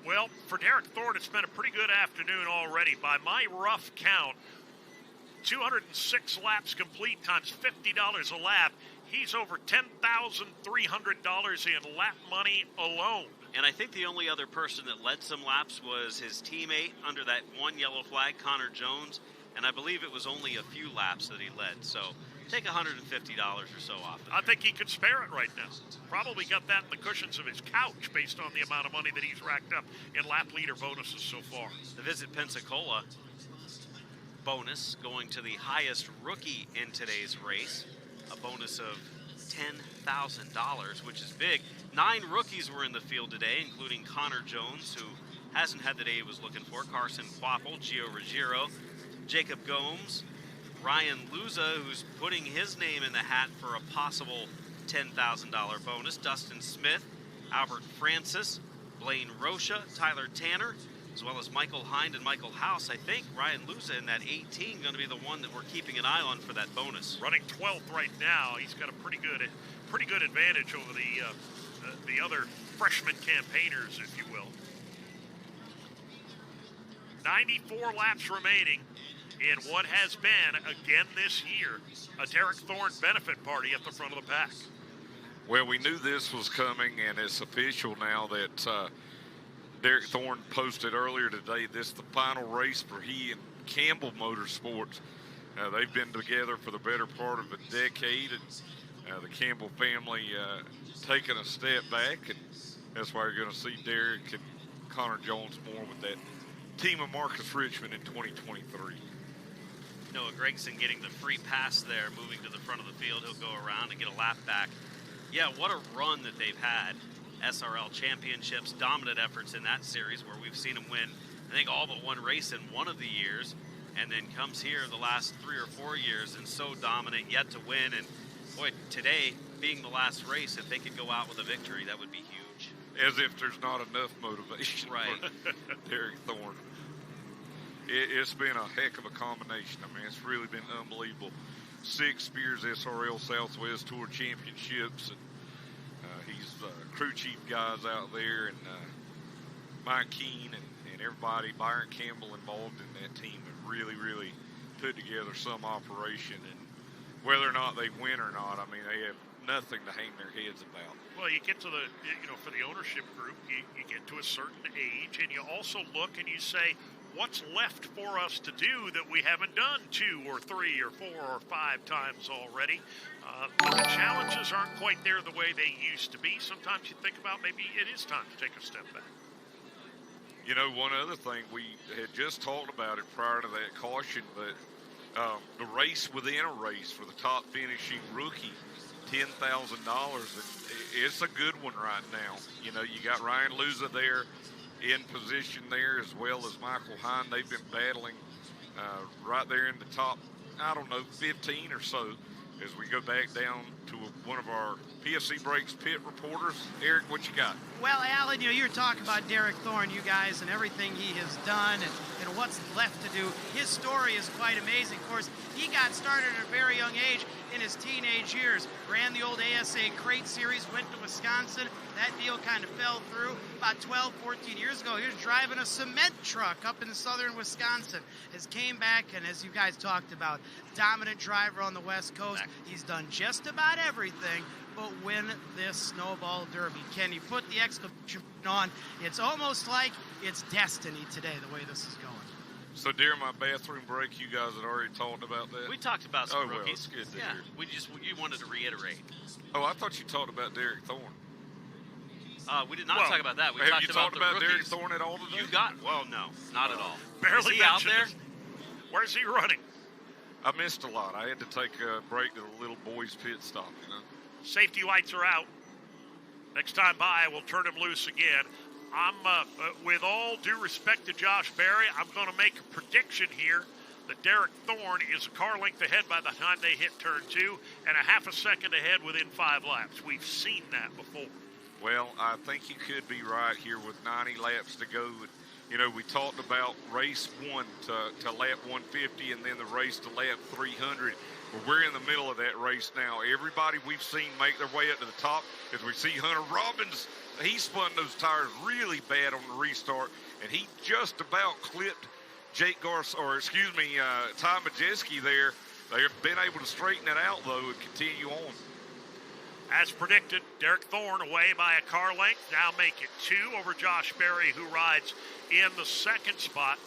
Well, for Derek Thorne, it's been a pretty good afternoon already. By my rough count, 206 laps complete times $50 a lap. He's over $10,300 in lap money alone. And I think the only other person that led some laps was his teammate under that one yellow flag, Connor Jones. And I believe it was only a few laps that he led. So take $150 or so off. I think he could spare it right now. Probably got that in the cushions of his couch based on the amount of money that he's racked up in lap leader bonuses so far. The Visit Pensacola bonus going to the highest rookie in today's race, a bonus of $10,000, which is big. 9 rookies were in the field today, including Connor Jones, who hasn't had the day he was looking for, Carson Quappel, Gio Ruggiero, Jacob Gomes, Ryan Luza, who's putting his name in the hat for a possible $10,000 bonus, Dustin Smith, Albert Francis, Blaine Rocha, Tyler Tanner, as well as Michael Hind and Michael House. I think Ryan Luza in that 18 going to be the one that we're keeping an eye on for that bonus. Running 12th right now. He's got a pretty good advantage over the other freshman campaigners, if you will. 94 laps remaining in what has been, again this year, a Derek Thorne benefit party at the front of the pack. Well, we knew this was coming, and it's official now that Derek Thorne posted earlier today. This is the final race for he and Campbell Motorsports. They've been together for the better part of a decade, and the Campbell family taking a step back. And That's why you're going to see Derek and Connor Jones more with that team of Marcus Richmond in 2023. Noah Gregson getting the free pass there, moving to the front of the field. He'll go around and get a lap back. Yeah, what a run that they've had. SRL championships, dominant efforts in that series where we've seen them win, I think, all but one race in one of the years, and then comes here the last 3 or 4 years and so dominant, yet to win. And boy, today being the last race, if they could go out with a victory, that would be huge. As if there's not enough motivation for Derek Thorne. It's been a heck of a combination. I mean, it's really been unbelievable. 6 Spears SRL Southwest Tour Championships, and he's crew chief guys out there, and Mike Keene and everybody, Byron Campbell involved in that team have really, really put together some operation. And whether or not they win or not, I mean, they have nothing to hang their heads about. Well, you get to the, for the ownership group, you get to a certain age, and you also look and you say, what's left for us to do that we haven't done 2 or 3 or 4 or 5 times already? But the challenges aren't quite there the way they used to be. Sometimes you think about maybe it is time to take a step back. You know, one other thing, we had just talked about it prior to that caution, but the race within a race for the top finishing rookie, $10,000. It's a good one right now. You know, you got Ryan Luza there in position there, as well as Michael Hine. They've been battling right there in the top, 15 or so, as we go back down to one of our PFC Breaks pit reporters. Eric, what you got? Well, Alan, you're talking about Derek Thorne, you guys, and everything he has done and what's left to do. His story is quite amazing. Of course, he got started at a very young age in his teenage years. Ran the old ASA Crate Series, went to Wisconsin. That deal kind of fell through. About 12, 14 years ago, he was driving a cement truck up in southern Wisconsin. Has came back, and as you guys talked about, dominant driver on the West Coast. He's done just about everything but win this Snowball Derby. Can he put the exclamation on? It's almost like it's destiny today, the way this is going. So during my bathroom break, you guys had already talked about that? We talked about some rookies. Well, it's good to hear. You wanted to reiterate. Oh, I thought you talked about Derek Thorne. We did not talk about that. We have talked you talked about the Derek rookies. Thorne at all today? No, not at all. Barely Is he out mentioned there? it. Where's he running? I missed a lot. I had to take a break to the little boys' pit stop, Safety lights are out. Next time by, we'll turn him loose again. I'm, with all due respect to Josh Berry, I'm going to make a prediction here that Derek Thorne is a car length ahead by the time they hit turn 2 and a half a second ahead within 5 laps. We've seen that before. Well, I think you could be right here with 90 laps to go. We talked about race 1 to lap 150 and then the race to lap 300. Well, we're in the middle of that race now. Everybody we've seen make their way up to the top, as we see Hunter Robbins, he spun those tires really bad on the restart, and he just about clipped Ty Majeski there. They've been able to straighten it out, though, and continue on. As predicted, Derek Thorne away by a car length. Now make it 2 over Josh Berry, who rides in the second spot.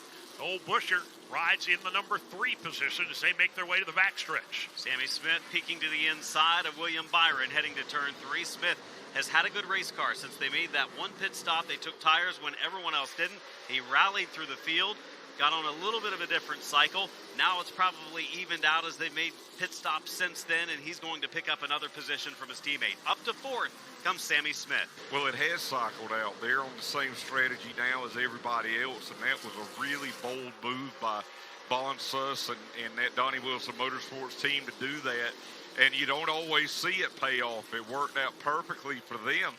Old Busher rides in the number 3 position as they make their way to the backstretch. Sammy Smith peeking to the inside of William Byron, heading to turn 3. Smith has had a good race car since they made that one pit stop. They took tires when everyone else didn't. He rallied through the field, got on a little bit of a different cycle. Now it's probably evened out as they made pit stops since then, and he's going to pick up another position from his teammate. Up to 4th comes Sammy Smith. Well, it has cycled out. They're on the same strategy now as everybody else, and that was a really bold move by Bon Suss and that Donnie Wilson Motorsports team to do that. And you don't always see it pay off. It worked out perfectly for them.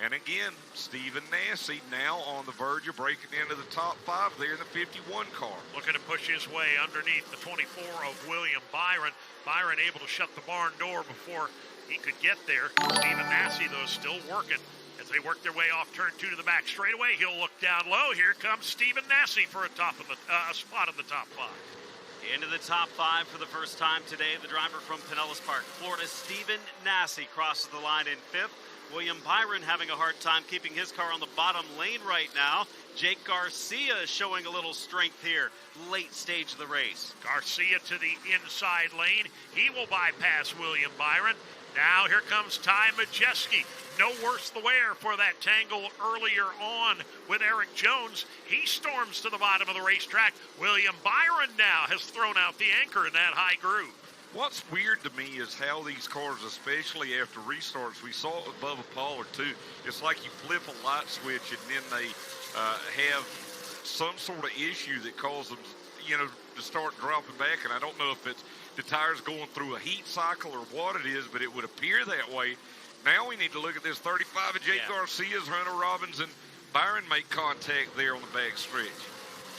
And again, Stephen Nassy now on the verge of breaking into the top 5 there in the 51 car. Looking to push his way underneath the 24 of William Byron. Byron able to shut the barn door before he could get there. Stephen Nassy, though, still working as they work their way off turn 2 to the back straightaway. He'll look down low. Here comes Stephen Nassy for a spot in the top 5. Into the top 5 for the first time today. The driver from Pinellas Park, Florida, Stephen Nassy, crosses the line in 5th. William Byron having a hard time keeping his car on the bottom lane right now. Jake Garcia is showing a little strength here, late stage of the race. Garcia to the inside lane. He will bypass William Byron. Now here comes Ty Majeski. No worse the wear for that tangle earlier on with Eric Jones. He storms to the bottom of the racetrack. William Byron now has thrown out the anchor in that high groove. What's weird to me is how these cars, especially after restarts, we saw it with Bubba Pollard too. It's like you flip a light switch and then they have some sort of issue that causes them, to start dropping back. And I don't know if it's the tires going through a heat cycle or what it is, but it would appear that way. Now we need to look at this 35 of Jake Garcia's, Hunter Robbins, and Byron make contact there on the back stretch.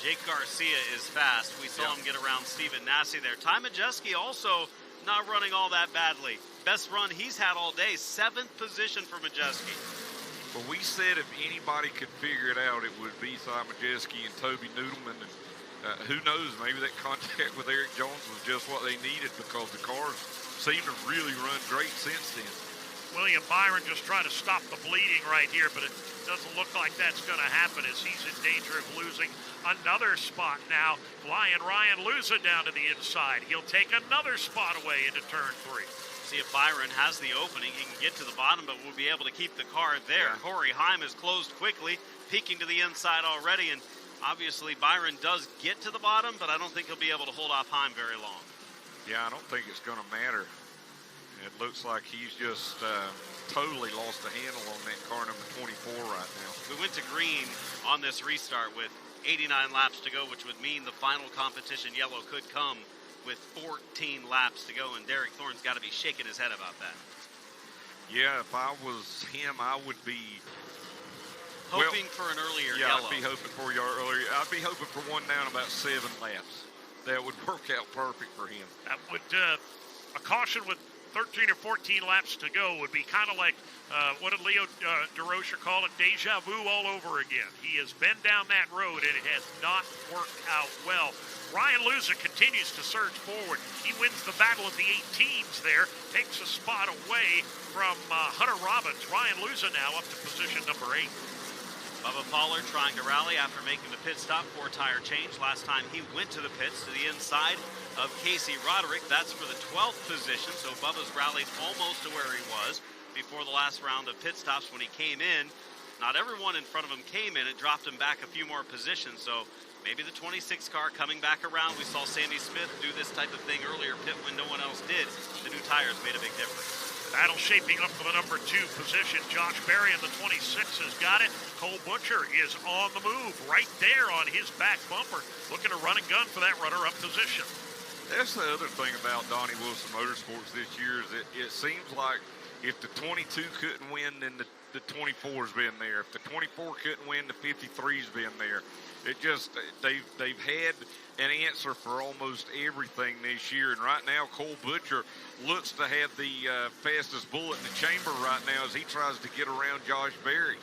Jake Garcia is fast. We saw him get around Stephen Nasse there. Ty Majeski also not running all that badly. Best run he's had all day, 7th position for Majeski. Well, we said if anybody could figure it out, it would be Ty Majeski and Toby Noodleman. And who knows, maybe that contact with Eric Jones was just what they needed because the cars seem to really run great since then. William Byron just trying to stop the bleeding right here, but it doesn't look like that's going to happen as he's in danger of losing another spot now. Flying Ryan Luza down to the inside. He'll take another spot away into turn 3. See if Byron has the opening. He can get to the bottom, but will be able to keep the car there. Yeah. Corey Heim is closed quickly, peeking to the inside already, and obviously Byron does get to the bottom, but I don't think he'll be able to hold off Heim very long. Yeah, I don't think it's going to matter. It looks like he's just totally lost the handle on that car number 24 right now. We went to green on this restart with 89 laps to go, which would mean the final competition yellow could come with 14 laps to go, and Derek Thorne's got to be shaking his head about that. Yeah, if I was him, I would be hoping for an earlier yellow. I'd be hoping for your earlier. I'd be hoping for one down about 7 laps. That would work out perfect for him. That would a caution with 13 or 14 laps to go would be kind of like, what did Leo DeRocher call it? Deja vu all over again. He has been down that road, and it has not worked out well. Ryan Luza continues to surge forward. He wins the battle of the 8 teams there, takes a spot away from Hunter Robbins. Ryan Luza now up to position number 8. Bubba Pollard trying to rally after making the pit stop for tire change. Last time he went to the pits to the inside of Casey Roderick. That's for the 12th position, so Bubba's rallied almost to where he was before the last round of pit stops when he came in. Not everyone in front of him came in. It dropped him back a few more positions, so maybe the 26 car coming back around. We saw Sammy Smith do this type of thing earlier, pit when no one else did. The new tires made a big difference. Battle shaping up for the number 2 position. Josh Berry in the 26 has got it. Cole Butcher is on the move right there on his back bumper, looking to run and gun for that runner-up position. That's the other thing about Donnie Wilson Motorsports this year is it seems like if the 22 couldn't win, then the 24's been there. If the 24 couldn't win, the 53's been there. It just, they've had an answer for almost everything this year. And right now, Cole Butcher looks to have the fastest bullet in the chamber right now as he tries to get around Josh Berry.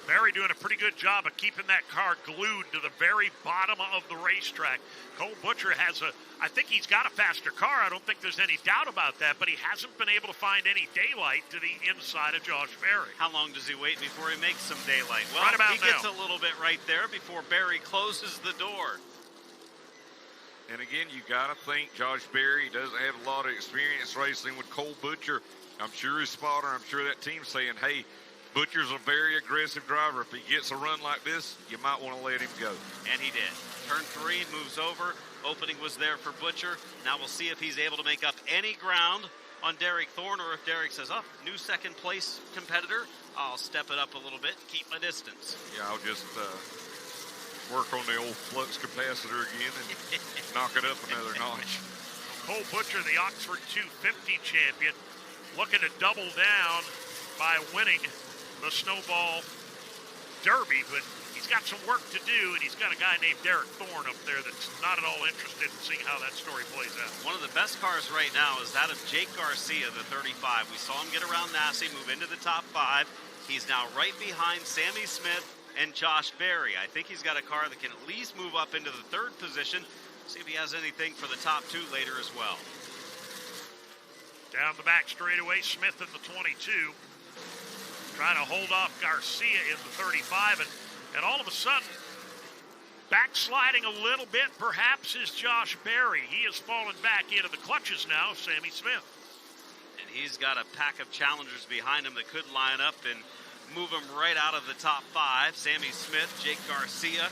Berry doing a pretty good job of keeping that car glued to the very bottom of the racetrack. Cole Butcher has I think he's got a faster car. I don't think there's any doubt about that, but he hasn't been able to find any daylight to the inside of Josh Berry. How long does he wait before he makes some daylight? Well, right about he gets now. A little bit right there before Berry closes the door. And again, you got to think Josh Berry doesn't have a lot of experience racing with Cole Butcher. I'm sure his spotter, I'm sure that team's saying, hey, Butcher's a very aggressive driver. If he gets a run like this, you might want to let him go. And he did. Turn 3, moves over. Opening was there for Butcher. Now we'll see if he's able to make up any ground on Derek Thorne, or if Derek says, oh, new second place competitor, I'll step it up a little bit and keep my distance. Yeah, I'll just work on the old flux capacitor again and knock it up another notch. Cole Butcher, the Oxford 250 champion, looking to double down by winning the Snowball Derby, but he's got some work to do, and he's got a guy named Derek Thorne up there that's not at all interested in seeing how that story plays out. One of the best cars right now is that of Jake Garcia, the 35. We saw him get around Nasse, move into the top 5. He's now right behind Sammy Smith and Josh Berry. I think he's got a car that can at least move up into the 3rd position. See if he has anything for the top 2 later as well. Down the back straightaway, Smith in the 22. Trying to hold off Garcia in the 35, and all of a sudden, backsliding a little bit, perhaps, is Josh Berry. He has fallen back into the clutches now, Sammy Smith. And He's got a pack of challengers behind him that could line up and move him right out of the top 5. Sammy Smith, Jake Garcia,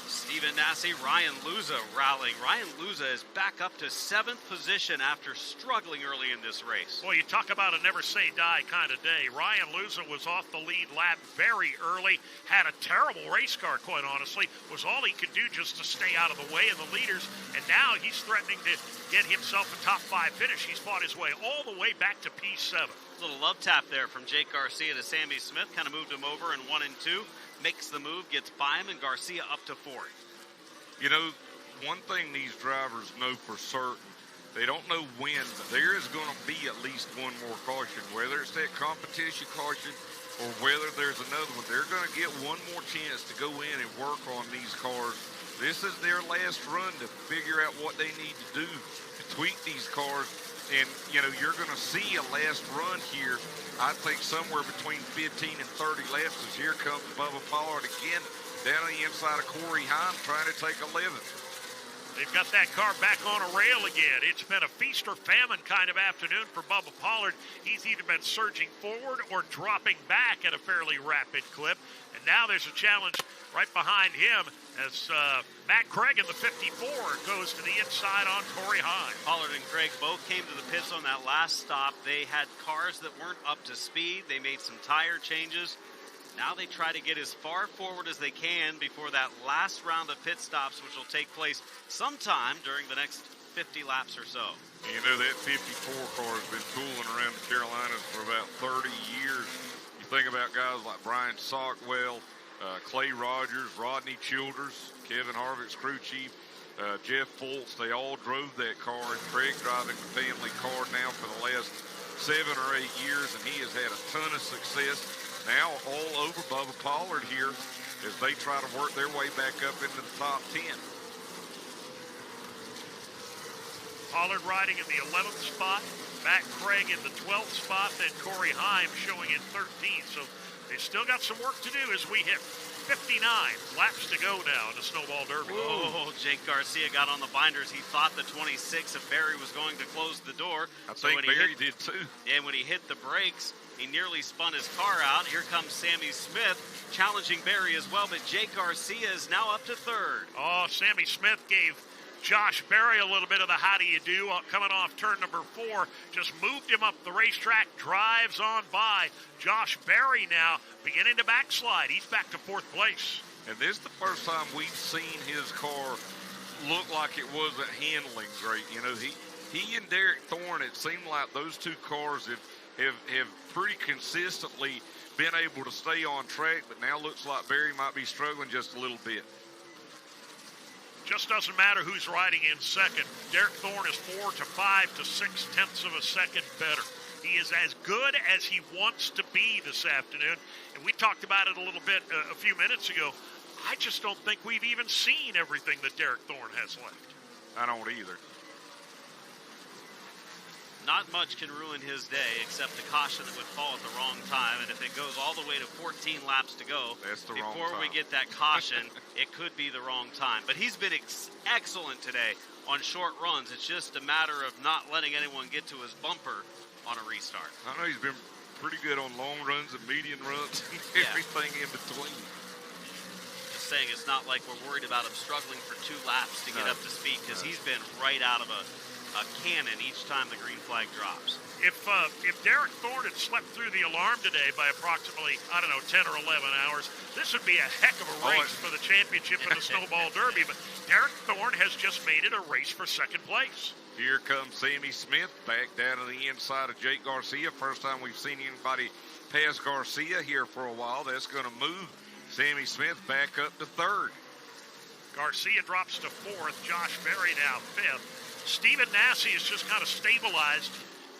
Steven Nasse, Ryan Luza rallying. Ryan Luza is back up to 7th position after struggling early in this race. Boy, you talk about a never say die kind of day. Ryan Luza was off the lead lap very early, had a terrible race car, quite honestly. Was all he could do just to stay out of the way of the leaders, and now he's threatening to get himself a top 5 finish. He's fought his way all the way back to P7. Little love tap there from Jake Garcia to Sammy Smith, kind of moved him over in 1 and 2. Makes the move, gets by him, and Garcia up to 4th. You know, one thing these drivers know for certain, they don't know when, but there is going to be at least one more caution. Whether it's that competition caution or whether there's another one, they're going to get one more chance to go in and work on these cars. This is their last run to figure out what they need to do to tweak these cars. And, you know, you're going to see a last run here, I think somewhere between 15 and 30 laps, as here comes Bubba Pollard again down on the inside of Corey Heim trying to take 11th. They've got that car back on a rail again. It's been a feast or famine kind of afternoon for Bubba Pollard. He's either been surging forward or dropping back at a fairly rapid clip. And now there's a challenge right behind him as Matt Craig in the 54 goes to the inside on Corey Heim. Pollard and Craig both came to the pits on that last stop. They had cars that weren't up to speed. They made some tire changes. Now they try to get as far forward as they can before that last round of pit stops, which will take place sometime during the next 50 laps or so. You know, that 54 car has been tooling around the Carolinas for about 30 years. You think about guys like Brian Sockwell, Clay Rogers, Rodney Childers, Kevin Harvick's crew chief, Jeff Fultz. They all drove that car, and Craig driving the family car now for the last 7 or 8 years, and he has had a ton of success. Now all over Bubba Pollard here as they try to work their way back up into the top 10. Pollard riding in the 11th spot, Matt Craig in the 12th spot, then Corey Heim showing in 13th. So they still got some work to do as we hit 59 laps to go now in the Snowball Derby. Oh, Jake Garcia got on the binders. He thought the 26 of Barry was going to close the door. I think Barry did too. And when he hit the brakes, he nearly spun his car out. Here comes Sammy Smith challenging Barry as well, but Jake Garcia is now up to 3rd. Oh, Sammy Smith gave Josh Berry a little bit of the how do you do coming off turn number 4. Just moved him up the racetrack, drives on by. Josh Berry now beginning to backslide. He's back to 4th place. And this is the first time we've seen his car look like it wasn't handling great. You know, he and Derek Thorne, it seemed like those two cars have pretty consistently been able to stay on track, but now looks like Barry might be struggling just a little bit. Just doesn't matter who's riding in second. Derek Thorne is 4 to 5 to 6 tenths of a second better. He is as good as he wants to be this afternoon, and we talked about it a little bit a few minutes ago. I just don't think we've even seen everything that Derek Thorne has left. I don't either. Not much can ruin his day except the caution that would fall at the wrong time. And if it goes all the way to 14 laps to go, before we get that caution, it could be the wrong time. But he's been excellent today on short runs. It's just a matter of not letting anyone get to his bumper on a restart. I know he's been pretty good on long runs and medium runs and everything in between. Just saying, it's not like we're worried about him struggling for 2 laps to get up to speed, because he's been right out of a cannon each time the green flag drops. If Derek Thorne had slept through the alarm today by approximately, 10 or 11 hours, this would be a heck of a race for the championship in the Snowball Derby. But Derek Thorne has just made it a race for second place. Here comes Sammy Smith back down to the inside of Jake Garcia. First time we've seen anybody pass Garcia here for a while. That's going to move Sammy Smith back up to 3rd. Garcia drops to 4th. Josh Berry now 5th. Steven Nasse is just kind of stabilized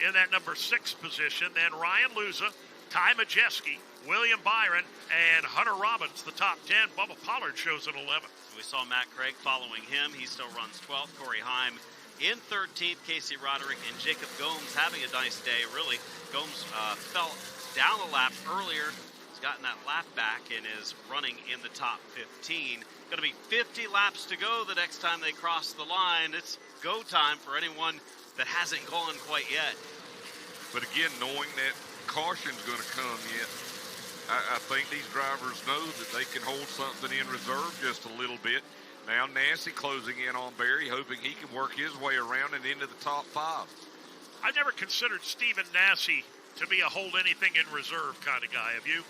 in that number 6 position. Then Ryan Luza, Ty Majeski, William Byron, and Hunter Robbins, the top 10. Bubba Pollard shows an 11th. We saw Matt Craig following him. He still runs 12th. Corey Heim in 13th. Casey Roderick and Jacob Gomes having a nice day, really. Gomes fell down a lap earlier. He's gotten that lap back and is running in the top 15. Going to be 50 laps to go the next time they cross the line. It's go time for anyone that hasn't gone quite yet. But again, knowing that caution's going to come yet, I think these drivers know that they can hold something in reserve just a little bit. Now Nassie closing in on Barry, hoping he can work his way around and into the top 5. I've never considered Stephen Nassie to be a hold anything in reserve kind of guy. Have you?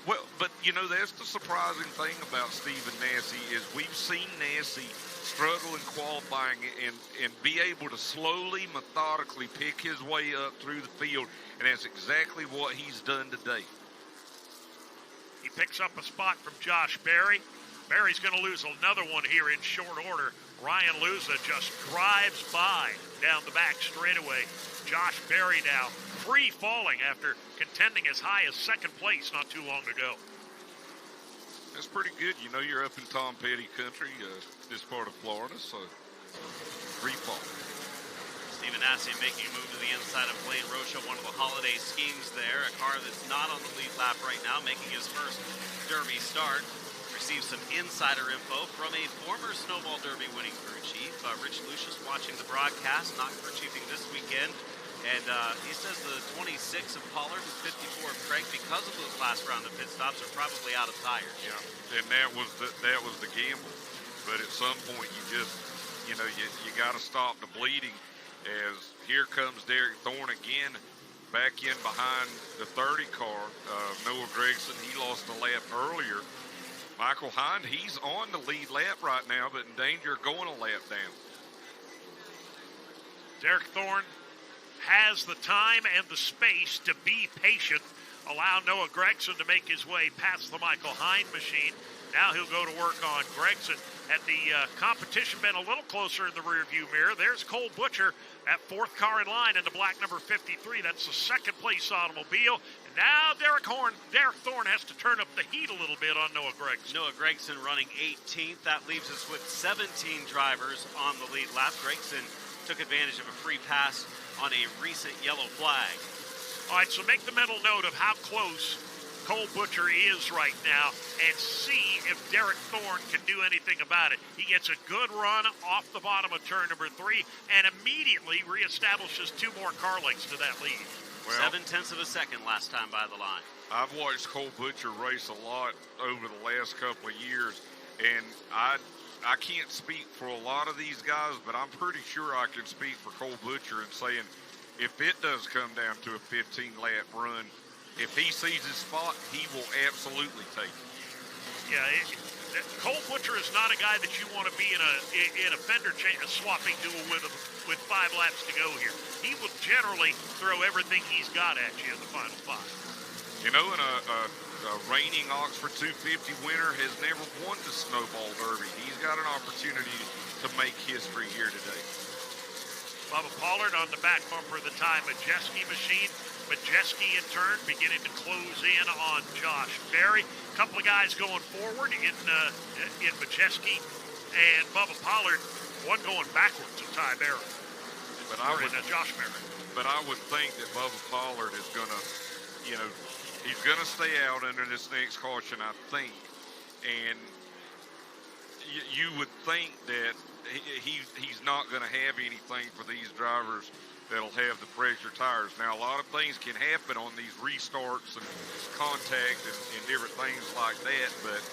Well, but, that's the surprising thing about Stephen Nassie is we've seen Nassie struggle in qualifying and be able to slowly, methodically pick his way up through the field, and that's exactly what he's done today. He picks up a spot from Josh Berry. Berry's going to lose another one here in short order. Ryan Luza just drives by down the back straightaway. Josh Berry now free falling after contending as high as second place not too long ago. That's pretty good. You're up in Tom Petty country, this part of Florida, so free fall. Stephen Nassie making a move to the inside of Blaine Rocha, one of the holiday schemes there. A car that's not on the lead lap right now, making his first Derby start. Received some insider info from a former Snowball Derby winning crew chief, Rich Lucius, watching the broadcast, not crew chiefing this weekend. And he says the 26 of Pollard and 54 of Craig, because of those last round of pit stops, are probably out of tires. Yeah, and that was the gamble. But at some point, you got to stop the bleeding. As here comes Derek Thorne again, back in behind the 30 car. Noah Gregson, he lost a lap earlier. Michael Hind, he's on the lead lap right now, but in danger of going a lap down. Derek Thorne has the time and the space to be patient, allow Noah Gregson to make his way past the Michael Hind machine. Now he'll go to work on Gregson. Had the competition been a little closer in the rearview mirror, there's Cole Butcher, that fourth car in line in the black number 53. That's the second place automobile. And now Derek Thorne has to turn up the heat a little bit on Noah Gregson. Noah Gregson running 18th. That leaves us with 17 drivers on the lead lap. Gregson took advantage of a free pass on a recent yellow flag. All right, so make the mental note of how close Cole Butcher is right now and see if Derek Thorne can do anything about it. He gets a good run off the bottom of turn number 3 and immediately reestablishes 2 more car lengths to that lead. Well, 0.7 of a second last time by the line. I've watched Cole Butcher race a lot over the last couple of years, and I can't speak for a lot of these guys, but I'm pretty sure I can speak for Cole Butcher in saying if it does come down to a 15-lap run, if he sees his spot, he will absolutely take it. Yeah, Cole Butcher is not a guy that you want to be in a fender swapping duel with 5 laps to go here. He will generally throw everything he's got at you in the final 5. And a reigning Oxford 250 winner has never won the Snowball Derby. He's got an opportunity to make history here today. Bubba Pollard on the back bumper of the Ty Majeski machine. Majeski in turn beginning to close in on Josh Berry. A couple of guys going forward in Majeski and Bubba Pollard. One going backwards of Ty Berry. But Josh Berry. But I would think that Bubba Pollard is going to, he's going to stay out under this next caution, I think. And you would think that he's not going to have anything for these drivers that'll have the pressure tires. Now, a lot of things can happen on these restarts and contact and different things like that, but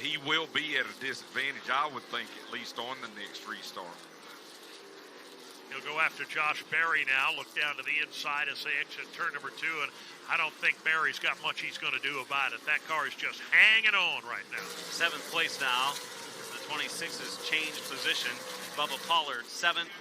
he will be at a disadvantage, I would think, at least on the next restart. He'll go after Josh Berry now. Look down to the inside as they exit turn number 2, and I don't think Berry's got much he's going to do about it. That car is just hanging on right now. 7th place now. The 26 has changed position. Bubba Pollard, 7th.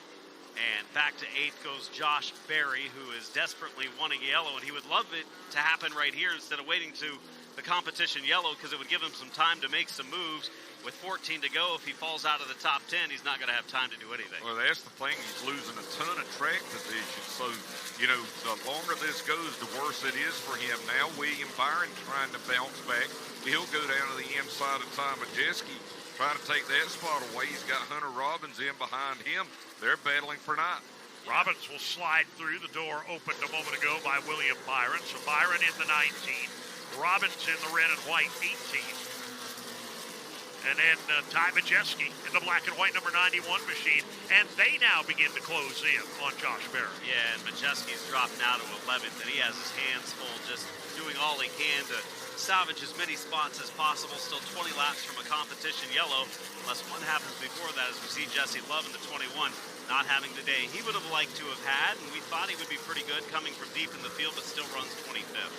And back to 8th goes Josh Berry, who is desperately wanting yellow, and he would love it to happen right here instead of waiting to the competition yellow, because it would give him some time to make some moves. With 14 to go, if he falls out of the top 10, he's not going to have time to do anything. Well, that's the thing. He's losing a ton of track position. So, the longer this goes, the worse it is for him. Now, William Byron trying to bounce back. He'll go down to the inside of Ty Majeski, trying to take that spot away. He's got Hunter Robbins in behind him. They're battling for ninth. Robbins will slide through. The door opened a moment ago by William Byron. So Byron in the 19. Robbins in the red and white 18. And then Ty Majeski in the black and white number 91 machine. And they now begin to close in on Josh Berry. Yeah, and Majeski's dropped now to 11th, and he has his hands full just doing all he can to salvage as many spots as possible. Still 20 laps from a competition yellow, unless one happens before that, as we see Jesse Love in the 21 not having the day he would have liked to have had, and we thought he would be pretty good coming from deep in the field, but still runs 25th.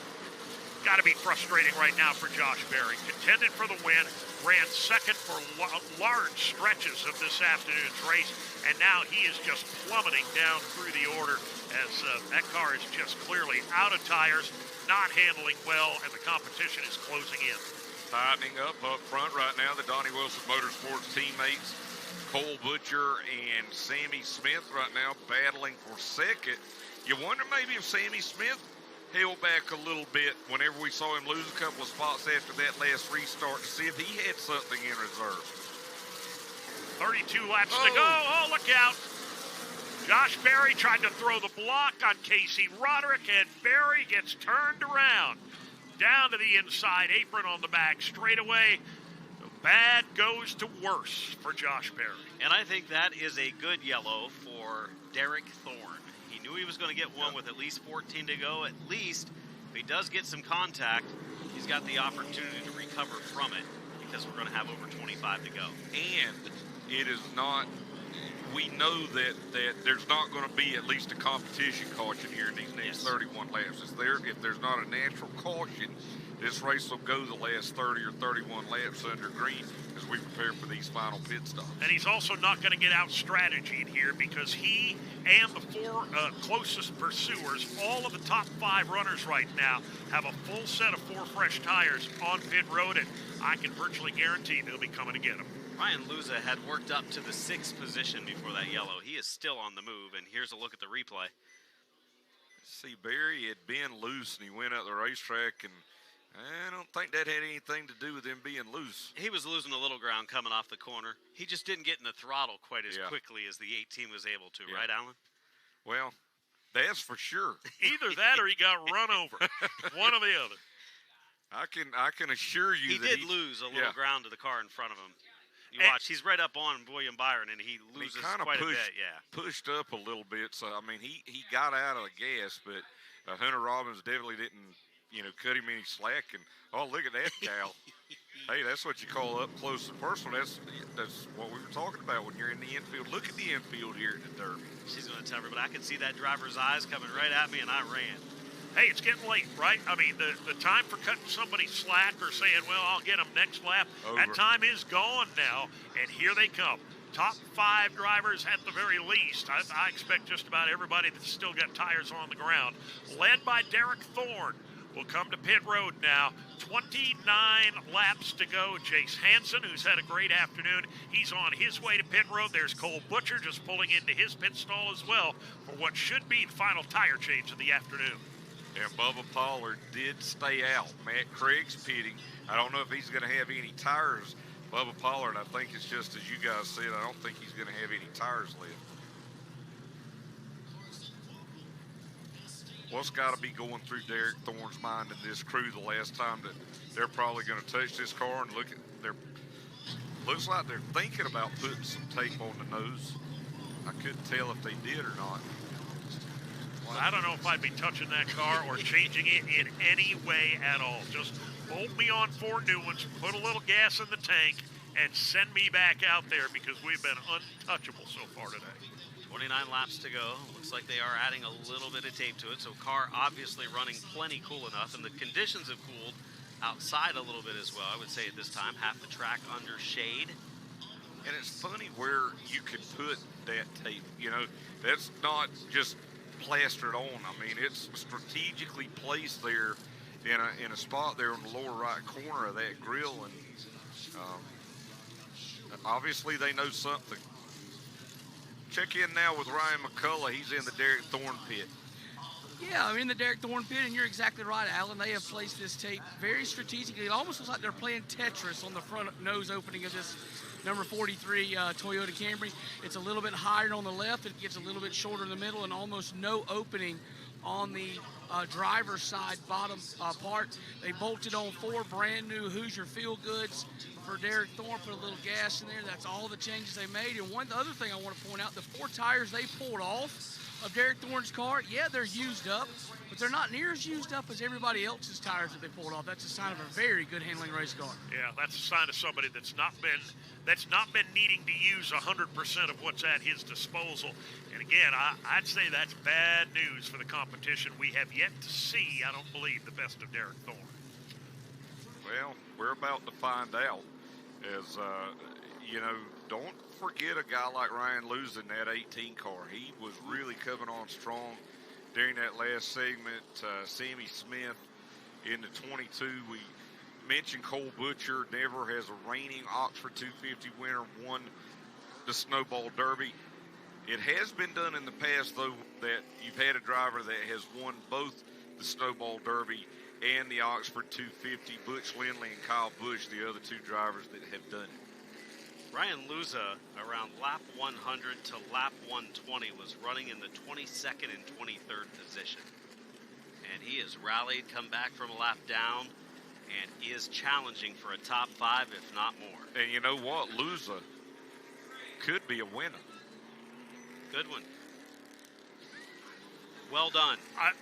Got to be frustrating right now for Josh Berry. Contended for the win, ran second for large stretches of this afternoon's race, and now he is just plummeting down through the order as that car is just clearly out of tires, not handling well, and the competition is closing in. Tightening up front right now, the Donnie Wilson Motorsports teammates, Cole Butcher and Sammy Smith right now battling for second. You wonder maybe if Sammy Smith held back a little bit whenever we saw him lose a couple of spots after that last restart to see if he had something in reserve. 32 laps to go. Oh, look out. Josh Berry tried to throw the block on Casey Roderick, and Berry gets turned around. Down to the inside apron on the back straightaway. Bad goes to worse for Josh Berry. And I think that is a good yellow for Derek Thorne. He knew he was going to get one with at least 14 to go. At least, if he does get some contact, he's got the opportunity to recover from it because we're going to have over 25 to go. And it is not, we know that there's not going to be at least a competition caution here in these next 31 laps. If there's not a natural caution, this race will go the last 30 or 31 laps under green as we prepare for these final pit stops. And he's also not going to get out strategied here because he and the four closest pursuers, all of the top 5 runners right now, have a full set of 4 fresh tires on pit road, and I can virtually guarantee they'll be coming to get them. Ryan Luza had worked up to the 6th position before that yellow. He is still on the move, and here's a look at the replay. See, Barry had been loose, and he went out the racetrack, and I don't think that had anything to do with him being loose. He was losing a little ground coming off the corner. He just didn't get in the throttle quite as quickly as the 18 was able to, right, Alan? Well, that's for sure. Either that or he got run over. One or the other. I can assure you he that did lose a little ground to the car in front of him. You watch, he's right up on William Byron, and he loses quite a bit, pushed up a little bit, so, I mean, he got out of the gas, but Hunter Robbins definitely didn't, cut him any slack. And, oh, look at that cow. Hey, that's what you call up close and personal. That's what we were talking about when you're in the infield. Look at the infield here at the Derby. She's going to tell me, but I could see that driver's eyes coming right at me, and I ran. Hey, it's getting late, right? I mean, the time for cutting somebody slack or saying, well, I'll get them next lap, that time is gone now, and here they come. Top 5 drivers at the very least. I expect just about everybody that's still got tires on the ground. Led by Derek Thorne. Will come to pit road now. 29 laps to go. Chase Hansen, who's had a great afternoon, he's on his way to pit road. There's Cole Butcher just pulling into his pit stall as well for what should be the final tire change of the afternoon. And Bubba Pollard did stay out. Matt Craig's pitting. I don't know if he's going to have any tires. Bubba Pollard, I think it's just as you guys said, I don't think he's going to have any tires left. What's got to be going through Derek Thorne's mind and this crew the last time that they're probably going to touch this car and look at looks like they're thinking about putting some tape on the nose. I couldn't tell if they did or not. Well, I don't know if I'd be touching that car or changing it in any way at all. Just bolt me on 4 new ones, put a little gas in the tank, and send me back out there because we've been untouchable so far today. 29 laps to go. Looks like they are adding a little bit of tape to it. So car obviously running plenty cool enough, and the conditions have cooled outside a little bit as well. I would say at this time, half the track under shade. And it's funny where you could put that tape. That's not just plastered on. I mean, it's strategically placed there in a spot there in the lower right corner of that grill, and obviously they know something. Check in now with Ryan McCullough. He's in the Derek Thorne pit. Yeah, I'm in the Derek Thorne pit, and you're exactly right, Alan. They have placed this tape very strategically. It almost looks like they're playing Tetris on the front nose opening of this number 43 Toyota Camry. It's a little bit higher on the left. It gets a little bit shorter in the middle, and almost no opening on the driver's side bottom part. They bolted on 4 brand new Hoosier Feel Goods for Derek Thorne, put a little gas in there. That's all the changes they made. And one other thing I want to point out, the 4 tires they pulled off of Derek Thorne's car, yeah, they're used up, but they're not near as used up as everybody else's tires that they pulled off. That's a sign of a very good handling race car. Yeah, that's a sign of somebody that's not been needing to use 100% of what's at his disposal. And again, I'd say that's bad news for the competition. We have yet to see, I don't believe, the best of Derek Thorne. Well, we're about to find out. As don't forget a guy like Ryan losing that 18 car. He was really coming on strong during that last segment. Sammy Smith in the 22. We mentioned Cole Butcher, never has a reigning Oxford 250 winner, won the Snowball Derby. It has been done in the past, though, that you've had a driver that has won both the Snowball Derby and the Oxford 250. Butch Lindley and Kyle Busch, the other 2 drivers that have done it. Ryan Luza, around lap 100 to lap 120, was running in the 22nd and 23rd position. And he has rallied, come back from a lap down, and is challenging for a top 5, if not more. And you know what? Luza could be a winner. Good one. Well done. I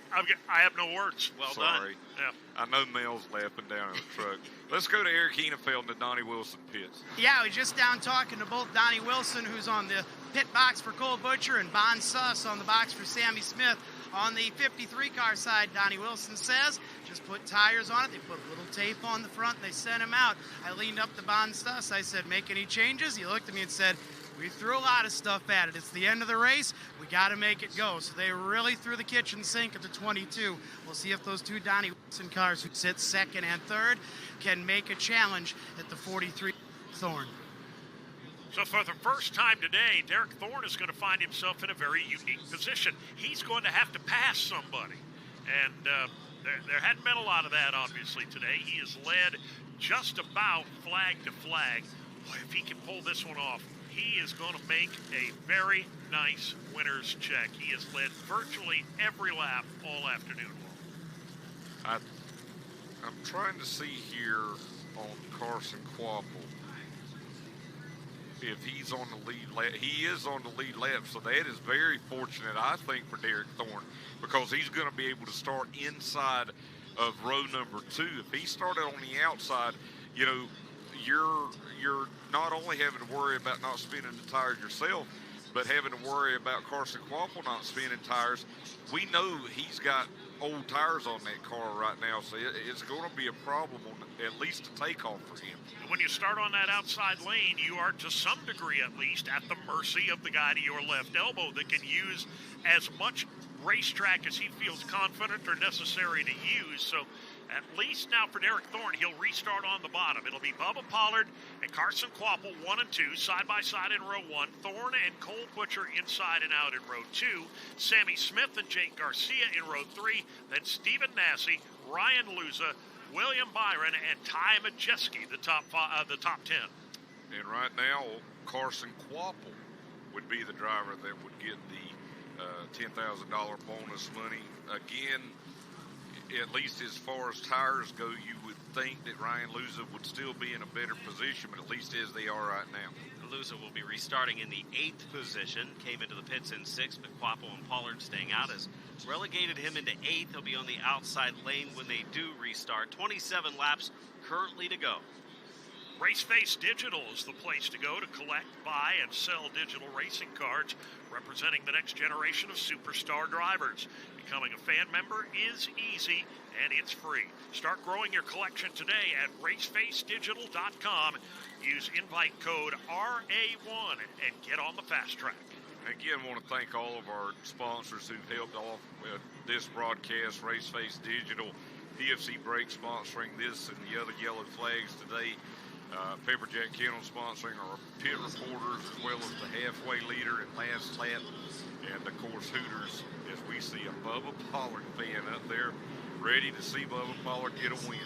have no words. Well Sorry. done. Yeah. I know Mel's laughing down in the truck. Let's go to Eric Henefeld and the Donnie Wilson pits. Yeah, we just down talking to both Donnie Wilson, who's on the pit box for Cole Butcher, and Bon Suss on the box for Sammy Smith. On the 53 car side, Donnie Wilson says, just put tires on it. They put a little tape on the front, and they sent him out. I leaned up to Bon Suss. I said, make any changes? He looked at me and said, we threw a lot of stuff at it. It's the end of the race. We got to make it go. So they really threw the kitchen sink at the 22. We'll see if those 2 Donnie Wilson cars who sit 2nd and 3rd can make a challenge at the 43 Thorne. So for the first time today, Derek Thorne is going to find himself in a very unique position. He's going to have to pass somebody. And there hadn't been a lot of that, obviously, today. He has led just about flag to flag. Boy, if he can pull this one off, he is going to make a very nice winner's check. He has led virtually every lap all afternoon long. I'm trying to see here on Carson Quapple if he's on the lead lap. He is on the lead lap, so that is very fortunate, I think, for Derek Thorne, because he's going to be able to start inside of row number 2. If he started on the outside, you're not only having to worry about not spinning the tires yourself, but having to worry about Carson Quapple not spinning tires. We know he's got old tires on that car right now, so it's going to be a problem on at least the takeoff for him. And when you start on that outside lane, you are to some degree at least at the mercy of the guy to your left elbow that can use as much racetrack as he feels confident or necessary to use. So at least now for Derek Thorne, he'll restart on the bottom. It'll be Bubba Pollard and Carson Quapple 1 and 2 side by side in row 1. Thorne and Cole Butcher inside and out in row 2. Sammy Smith and Jake Garcia in row 3. Then Stephen Nasse, Ryan Luza, William Byron, and Ty Majeski, the top 10. And right now, Carson Quapple would be the driver that would get the $10,000 bonus money. Again, at least as far as tires go, you would think that Ryan Luza would still be in a better position, but at least as they are right now. Luza will be restarting in the 8th position. Came into the pits in 6th, but Quapple and Pollard staying out has relegated him into 8th. He'll be on the outside lane when they do restart. 27 laps currently to go. Raceface Digital is the place to go to collect, buy, and sell digital racing cards representing the next generation of superstar drivers. Becoming a fan member is easy and it's free. Start growing your collection today at racefacedigital.com. Use invite code RA1 and get on the fast track. Again, I want to thank all of our sponsors who've helped off with this broadcast. Raceface Digital, PFC Brake sponsoring this and the other yellow flags today. Pepperjack Kennel sponsoring our pit reporters, as well as the halfway leader and last lap. And, of course, Hooters, as we see a Bubba Pollard fan up there, ready to see Bubba Pollard get a win.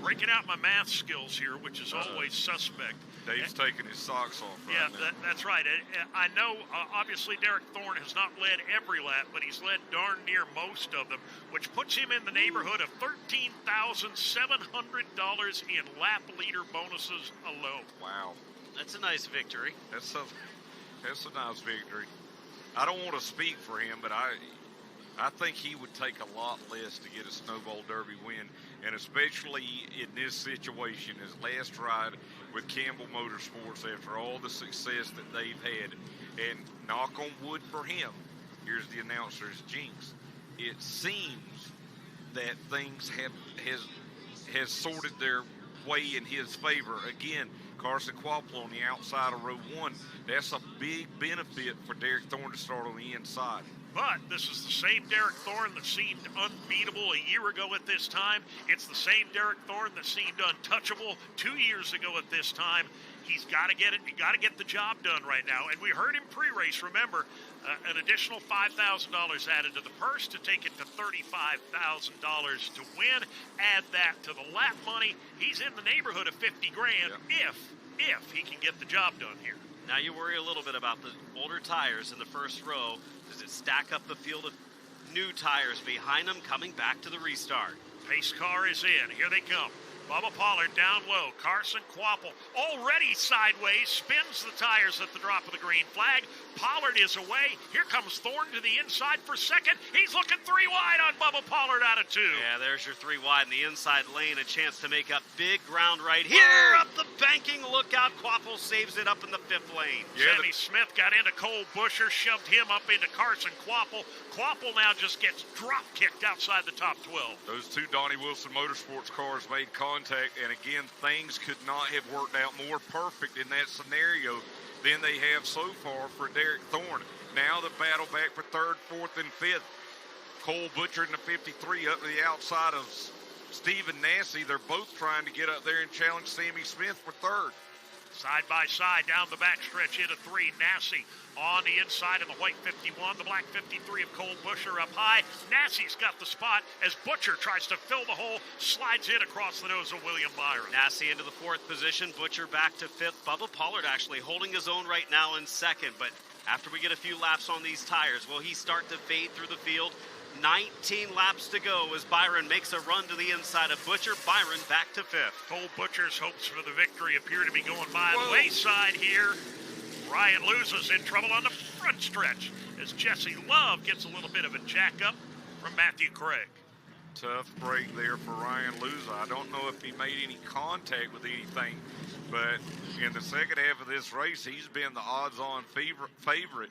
Breaking out my math skills here, which is always suspect. Dave's taking his socks off right Yeah, now. that's right. I know, obviously, Derek Thorne has not led every lap, but he's led darn near most of them, which puts him in the neighborhood of $13,700 in lap leader bonuses alone. Wow. That's a nice victory. That's a nice victory. I don't want to speak for him, but I think he would take a lot less to get a Snowball Derby win, and especially in this situation, his last ride with Campbell Motorsports after all the success that they've had. And knock on wood for him, here's the announcer's jinx. It seems that things has sorted their way in his favor. Again, Carson Quapple on the outside of row 1. That's a big benefit for Derek Thorne to start on the inside. But this is the same Derek Thorne that seemed unbeatable a year ago at this time. It's the same Derek Thorne that seemed untouchable 2 years ago at this time. He's got to get it. He got to get the job done right now. And we heard him pre-race. Remember, an additional $5,000 added to the purse to take it to $35,000 to win. Add that to the lap money. He's in the neighborhood of 50 grand if he can get the job done here. Now you worry a little bit about the older tires in the first row. Does it stack up the field of new tires behind them coming back to the restart? Pace car is in. Here they come. Bubba Pollard down low. Carson Quapple already sideways, spins the tires at the drop of the green flag. Pollard is away. Here comes Thorne to the inside for second. He's looking 3 wide on Bubba Pollard out of 2. Yeah, there's your 3 wide in the inside lane. A chance to make up big ground right here. Up the banking. Look out. Quapple saves it up in the 5th lane. Yeah, Sammy Smith got into Cole Busher, shoved him up into Carson Quapple. Quapple now just gets drop kicked outside the top 12. Those 2 Donnie Wilson Motorsports cars made contact, and again, things could not have worked out more perfect in that scenario than they have so far for Derek Thorne. Now the battle back for 3rd, 4th, and 5th. Cole Butcher in the 53 up to the outside of Stephen Nassy. They're both trying to get up there and challenge Sammy Smith for 3rd. Side by side down the backstretch into 3. Nassy on the inside of the white 51. The black 53 of Cole Busher up high. Nassy's got the spot as Butcher tries to fill the hole. Slides in across the nose of William Byron. Nassy into the 4th position. Butcher back to 5th. Bubba Pollard actually holding his own right now in 2nd. But after we get a few laps on these tires, will he start to fade through the field? 19 laps to go as Byron makes a run to the inside of Butcher. Byron back to 5th. Cole Butcher's hopes for the victory appear to be going by the wayside here. Ryan Luza's in trouble on the front stretch as Jesse Love gets a little bit of a jack up from Matthew Craig. Tough break there for Ryan Luza. I don't know if he made any contact with anything, but in the second half of this race, he's been the odds-on favorite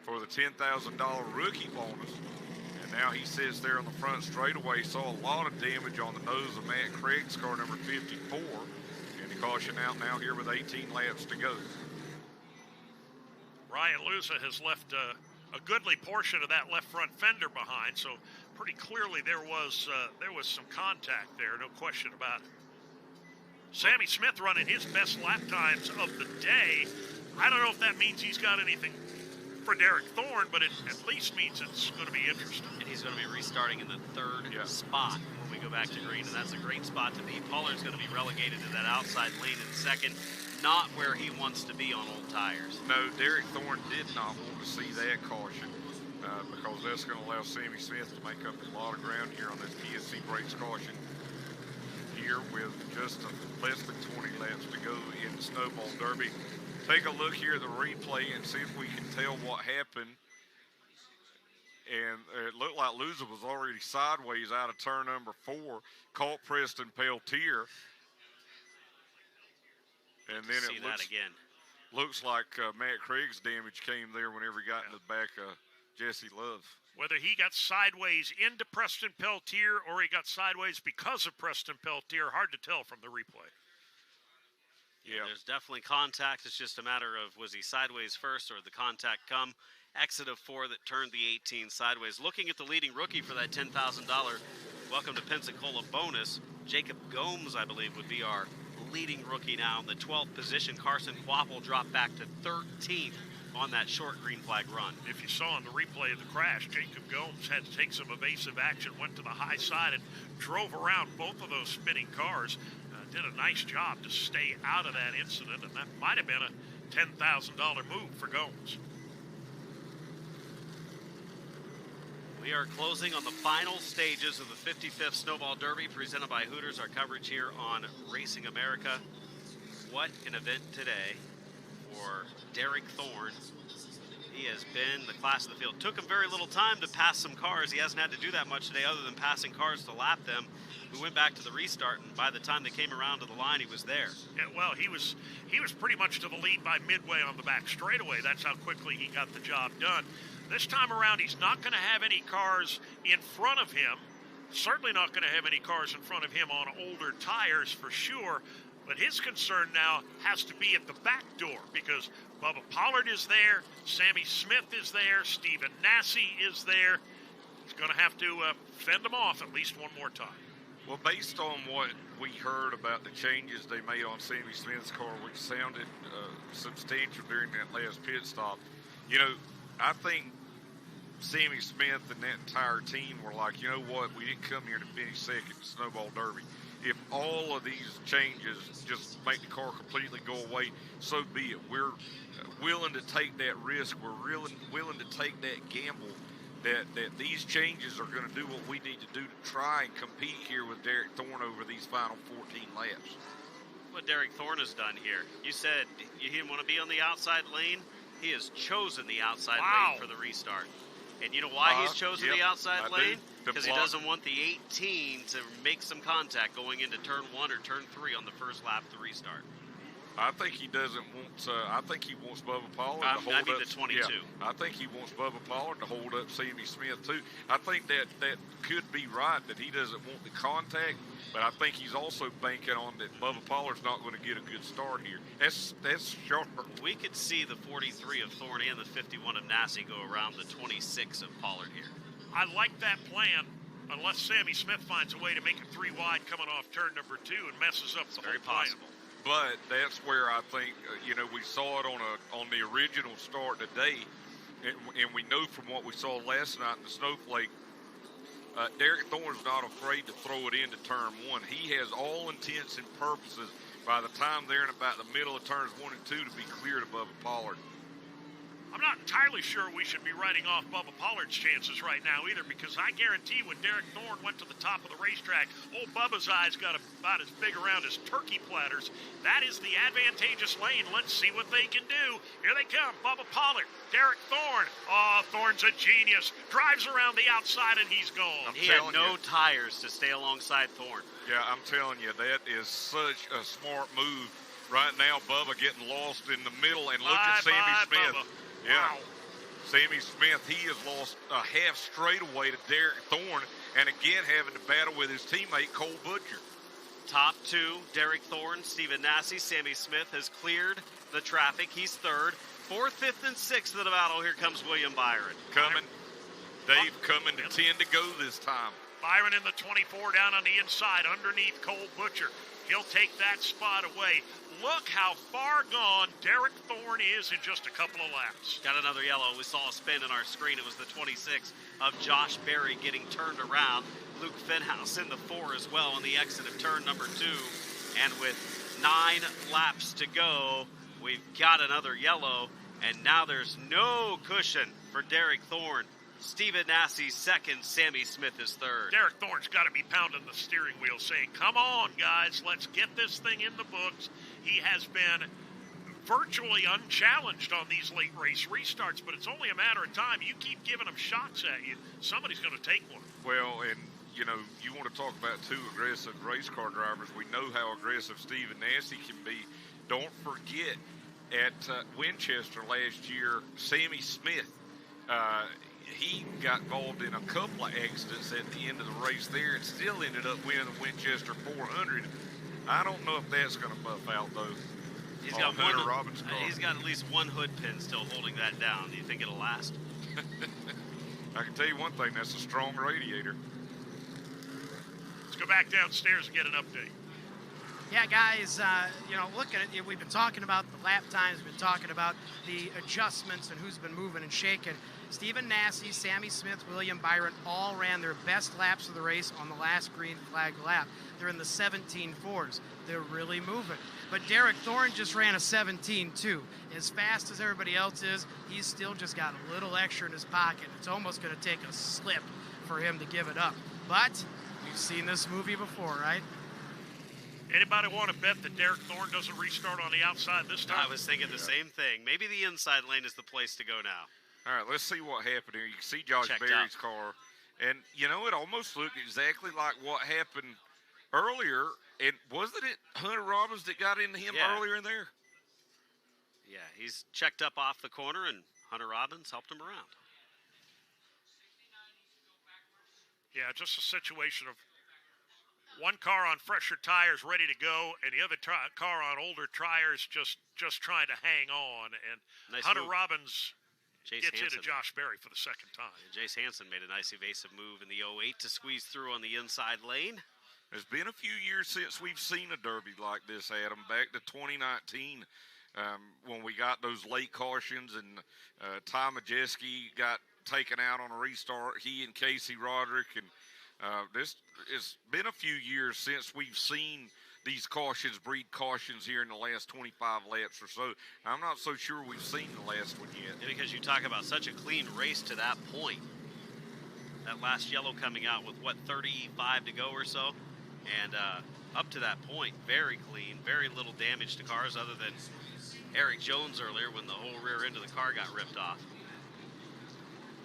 for the $10,000 rookie bonus. Now he sits there on the front straightaway. Saw a lot of damage on the nose of Matt Craig's car, number 54. And the caution out now here with 18 laps to go. Ryan Luza has left a goodly portion of that left front fender behind, so pretty clearly there was some contact there, no question about it. Sammy Smith running his best lap times of the day. I don't know if that means he's got anything for Derek Thorne, but it at least means it's going to be interesting. And he's going to be restarting in the 3rd spot when we go back to green, and that's a great spot to be. Pollard's going to be relegated to that outside lane in 2nd, not where he wants to be on old tires. No, Derek Thorne did not want to see that caution because that's going to allow Sammy Smith to make up a lot of ground here on this PSC brakes caution here with just less than 20 laps to go in the Snowball Derby. Take a look here at the replay and see if we can tell what happened. And it looked like Luza was already sideways out of turn number 4, caught Preston Peltier. And then it looks like Matt Craig's damage came there whenever he got in the back of Jesse Love. Whether he got sideways into Preston Peltier or he got sideways because of Preston Peltier, hard to tell from the replay. Yeah, there's definitely contact. It's just a matter of was he sideways first or did the contact come? Exit of 4 that turned the 18 sideways. Looking at the leading rookie for that $10,000 Welcome to Pensacola bonus. Jacob Gomes, I believe, would be our leading rookie now in the 12th position. Carson Quapple dropped back to 13th on that short green flag run. If you saw in the replay of the crash, Jacob Gomes had to take some evasive action, went to the high side and drove around both of those spinning cars. did a nice job to stay out of that incident, and that might have been a $10,000 move for Gomes. We are closing on the final stages of the 55th Snowball Derby presented by Hooters. Our coverage here on Racing America. What an event today for Derek Thorne. He has been the class of the field. Took him very little time to pass some cars. He hasn't had to do that much today other than passing cars to lap them. We went back to the restart, and by the time they came around to the line, he was there. Yeah, well, he was pretty much to the lead by midway on the back straightaway. That's how quickly he got the job done. This time around, he's not going to have any cars in front of him. Certainly not going to have any cars in front of him on older tires for sure. But his concern now has to be at the back door because Bubba Pollard is there, Sammy Smith is there, Stephen Nasse is there. He's going to have to fend them off at least one more time. Well, based on what we heard about the changes they made on Sammy Smith's car, which sounded substantial during that last pit stop, you know, I think Sammy Smith and that entire team were like, you know what, we didn't come here to finish second in the Snowball Derby. If all of these changes just make the car completely go away, so be it. We're willing to take that risk. We're willing to take that gamble that these changes are going to do what we need to do to try and compete here with Derek Thorne over these final 14 laps. What Derek Thorne has done here. You said he didn't want to be on the outside lane. He has chosen the outside lane for the restart. And you know why he's chosen the outside lane? Because he doesn't want the 18 to make some contact going into turn 1 or turn 3 on the first lap of the restart. I think he doesn't want. I think he wants Bubba Pollard to hold up. the 22. Yeah, I think he wants Bubba Pollard to hold up Sammy Smith too. I think that could be right that he doesn't want the contact, but I think he's also banking on that Bubba Pollard's not going to get a good start here. That's sharp. We could see the 43 of Thorne and the 51 of Nasse go around the 26 of Pollard here. I like that plan, unless Sammy Smith finds a way to make it 3 wide coming off turn number 2 and messes up the whole plan. Possible. But that's where I think we saw it on the original start today, and we know from what we saw last night in the Snowflake. Derek Thorne's not afraid to throw it into turn 1. He has all intents and purposes by the time they're in about the middle of turns 1 and 2 to be cleared above Pollard. I'm not entirely sure we should be writing off Bubba Pollard's chances right now either, because I guarantee when Derek Thorne went to the top of the racetrack, old Bubba's eyes got about as big around as turkey platters. That is the advantageous lane. Let's see what they can do. Here they come. Bubba Pollard, Derek Thorne. Oh, Thorne's a genius. Drives around the outside and he's gone. He had no tires to stay alongside Thorne. Yeah, I'm telling you, that is such a smart move. Right now, Bubba getting lost in the middle, and look at Sammy Smith. Bubba. Yeah. Wow. Sammy Smith, he has lost a half straightaway to Derek Thorne, and again having to battle with his teammate Cole Butcher. Top 2, Derek Thorne, Stephen Nasse. Sammy Smith has cleared the traffic. He's 3rd. 4th, 5th, and 6th of the battle. Here comes William Byron. Coming. Dave coming to 10 to go this time. Byron in the 24 down on the inside underneath Cole Butcher. He'll take that spot away. Look how far gone Derek Thorne is in just a couple of laps. Got another yellow. We saw a spin on our screen. It was the 26 of Josh Berry getting turned around. Luke Fenhouse in the 4 as well on the exit of turn number 2. And with 9 laps to go, we've got another yellow. And now there's no cushion for Derek Thorne. Stephen Nasse's 2nd, Sammy Smith is 3rd. Derek Thorne's got to be pounding the steering wheel saying, come on, guys, let's get this thing in the books. He has been virtually unchallenged on these late race restarts, but it's only a matter of time. You keep giving him shots at you, somebody's going to take one. Well, and, you want to talk about 2 aggressive race car drivers. We know how aggressive Stephen Nasse can be. Don't forget, at Winchester last year, Sammy Smith, he got involved in a couple of accidents at the end of the race there and still ended up winning the Winchester 400. I don't know if that's going to buff out, though. He's got Hunter Robbins' car. He's got at least one hood pin still holding that down. Do you think it'll last? I can tell you one thing, that's a strong radiator. Let's go back downstairs and get an update. Yeah, guys, look at it. We've been talking about the lap times. We've been talking about the adjustments and who's been moving and shaking. Stephen Nasse, Sammy Smith, William Byron all ran their best laps of the race on the last green flag lap. They're in the 17.4s. They're really moving. But Derek Thorne just ran a 17.2. As fast as everybody else is, he's still just got a little extra in his pocket. It's almost going to take a slip for him to give it up. But we've seen this movie before, right? Anybody want to bet that Derek Thorne doesn't restart on the outside this time? I was thinking the same thing. Maybe the inside lane is the place to go now. All right, let's see what happened here. You can see Josh Checked Berry's out. car. And, it almost looked exactly like what happened earlier. And wasn't it Hunter Robbins that got into him earlier in there? Yeah, he's checked up off the corner, and Hunter Robbins helped him around. Yeah, just a situation of one car on fresher tires ready to go, and the other car on older tires just trying to hang on. And Nice Hunter move. Robbins Jace gets Hansen. into Josh Berry for the second time. Jace Hansen made a nice evasive move in the 08 to squeeze through on the inside lane. There's been a few years since we've seen a derby like this, Adam. Back to 2019 when we got those late cautions and Ty Majeski got taken out on a restart. He and Casey Roderick. And it's been a few years since we've seen these cautions breed cautions here in the last 25 laps or so. I'm not so sure we've seen the last one yet. Yeah, because you talk about such a clean race to that point. That last yellow coming out with, 35 to go or so? And up to that point, very clean, very little damage to cars other than Eric Jones earlier when the whole rear end of the car got ripped off.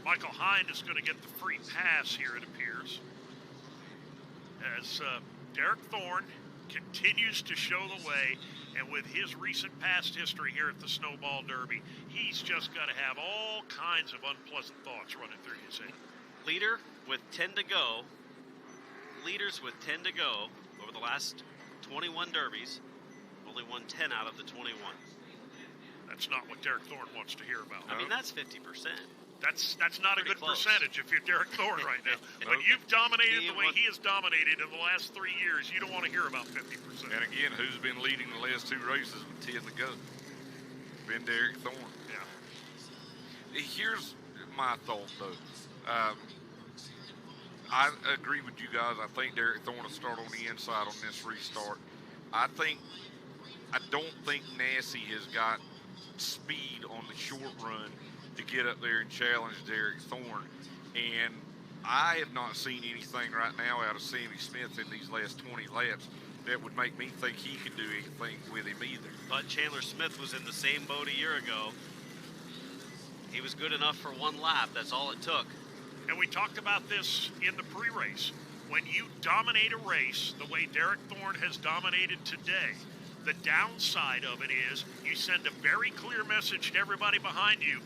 Michael Hind is going to get the free pass here, it appears, as Derek Thorne continues to show the way, and with his recent past history here at the Snowball Derby, he's just got to have all kinds of unpleasant thoughts running through his head. Leader with 10 to go. Leaders with 10 to go over the last 21 derbies. Only won 10 out of the 21. That's not what Derek Thorne wants to hear about. I mean, that's 50%. That's not a Pretty good close. percentage if you're Derek Thorne right now. When you've dominated the way he has dominated in the last 3 years, you don't want to hear about 50%. And again, who's been leading the last two races with 10 to go? Been Derek Thorne. Yeah. Here's my thought, though. I agree with you guys. I think Derek Thorne will start on the inside on this restart. I don't think Nasse has got speed on the short run to get up there and challenge Derek Thorne. And I have not seen anything right now out of Sammy Smith in these last 20 laps that would make me think he can do anything with him either. But Chandler Smith was in the same boat a year ago. He was good enough for one lap. That's all it took. And we talked about this in the pre-race. When you dominate a race the way Derek Thorne has dominated today, the downside of it is you send a very clear message to everybody behind you.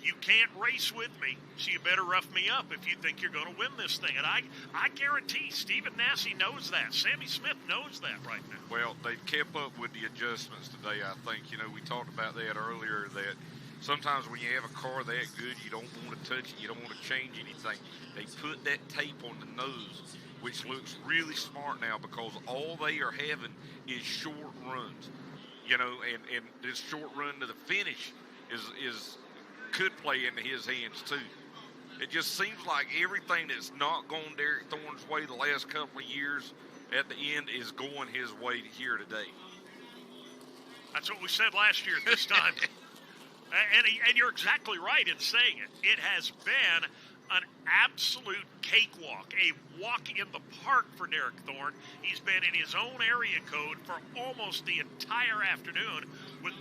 You can't race with me, so you better rough me up if you think you're going to win this thing. And I guarantee Stephen Nasse knows that. Sammy Smith knows that right now. Well, they've kept up with the adjustments today, I think. We talked about that earlier, that sometimes when you have a car that good, you don't want to touch it. You don't want to change anything. They put that tape on the nose, which looks really smart now because all they are having is short runs. And this short run to the finish is could play into his hands too. It just seems like everything that's not gone Derek Thorne's way the last couple of years at the end is going his way here today. That's what we said last year at this time. And you're exactly right in saying it. It has been an absolute cakewalk, a walk in the park for Derek Thorne. He's been in his own area code for almost the entire afternoon, with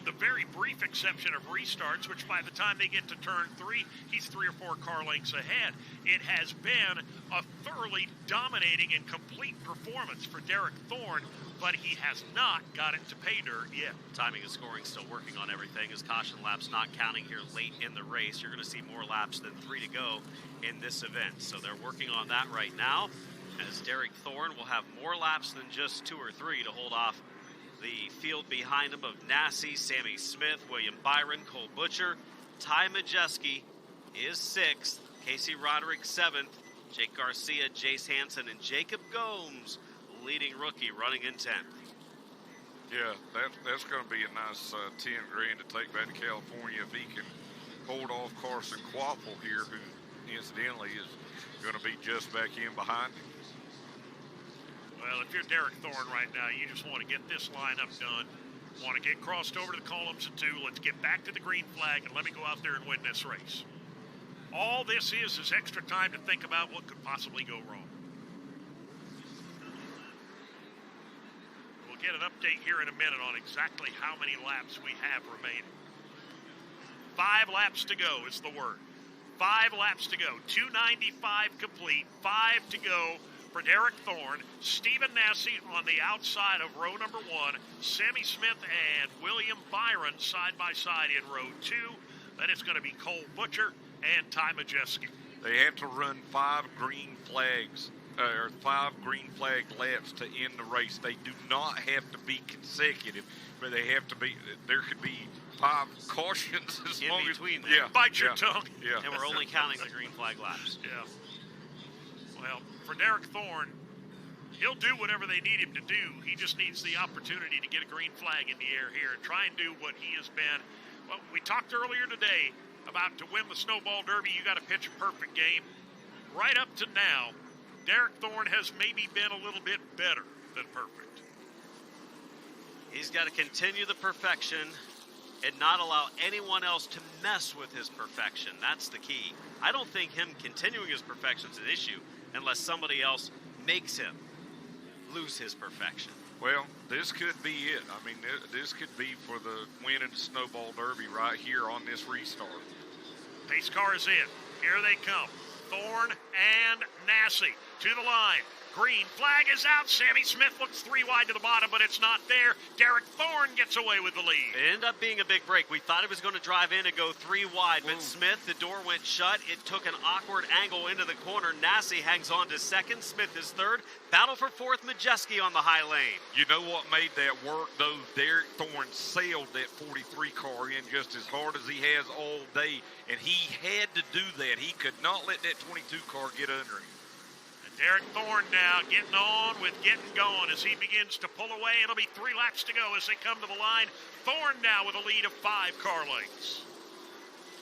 the very brief exception of restarts, which by the time they get to turn 3, he's 3 or 4 car lengths ahead. It has been a thoroughly dominating and complete performance for Derek Thorne, but he has not got it to pay dirt yet. Timing and scoring still working on everything as caution laps not counting here late in the race. You're going to see more laps than 3 to go in this event. So they're working on that right now, as Derek Thorne will have more laps than just 2 or 3 to hold off the field behind him of Nasse, Sammy Smith, William Byron, Cole Butcher. Ty Majeski is 6th, Casey Roderick 7th, Jake Garcia, Jace Hansen, and Jacob Gomes, leading rookie, running in 10th. Yeah, that's going to be a nice 10 grand to take back to California if he can hold off Carson Quapple here, who incidentally is going to be just back in behind him. Well, if you're Derek Thorne right now, you just want to get this lineup done. Want to get crossed over to the columns of 2. Let's get back to the green flag and let me go out there and win this race. All this is extra time to think about what could possibly go wrong. We'll get an update here in a minute on exactly how many laps we have remaining. 5 laps to go is the word. 5 laps to go. 295 complete. 5 to go for Derek Thorne. Stephen Nasse on the outside of row number 1. Sammy Smith and William Byron side by side in row 2. Then it's going to be Cole Butcher and Ty Majeski. They have to run 5 green flags, or 5 green flag laps to end the race. They do not have to be consecutive, but they have to be. There could be 5 cautions as In long between as there. Bite your tongue. Yeah, And we're only counting the green flag laps. Yeah. Well, for Derek Thorne, he'll do whatever they need him to do. He just needs the opportunity to get a green flag in the air here and try and do what he has been. Well, we talked earlier today about to win the Snowball Derby, you got to pitch a perfect game. Right up to now, Derek Thorne has maybe been a little bit better than perfect. He's got to continue the perfection and not allow anyone else to mess with his perfection. That's the key. I don't think him continuing his perfection is an issue unless somebody else makes him lose his perfection. Well, this could be it. I mean, this could be for the win in the Snowball Derby right here on this restart. Pace car is in. Here they come. Thorne and Nasse to the line. Green flag is out. Sammy Smith looks 3 wide to the bottom, but it's not there. Derek Thorne gets away with the lead. It ended up being a big break. We thought he was going to drive in and go 3 wide, but Smith, the door went shut. It took an awkward angle into the corner. Nasse hangs on to 2nd. Smith is 3rd. Battle for 4th. Majeski on the high lane. You know what made that work, though? Derek Thorne sailed that 43 car in just as hard as he has all day, and he had to do that. He could not let that 22 car get under him. Derek Thorne now getting on with getting going as he begins to pull away. It'll be 3 laps to go as they come to the line. Thorne now with a lead of 5 car lengths.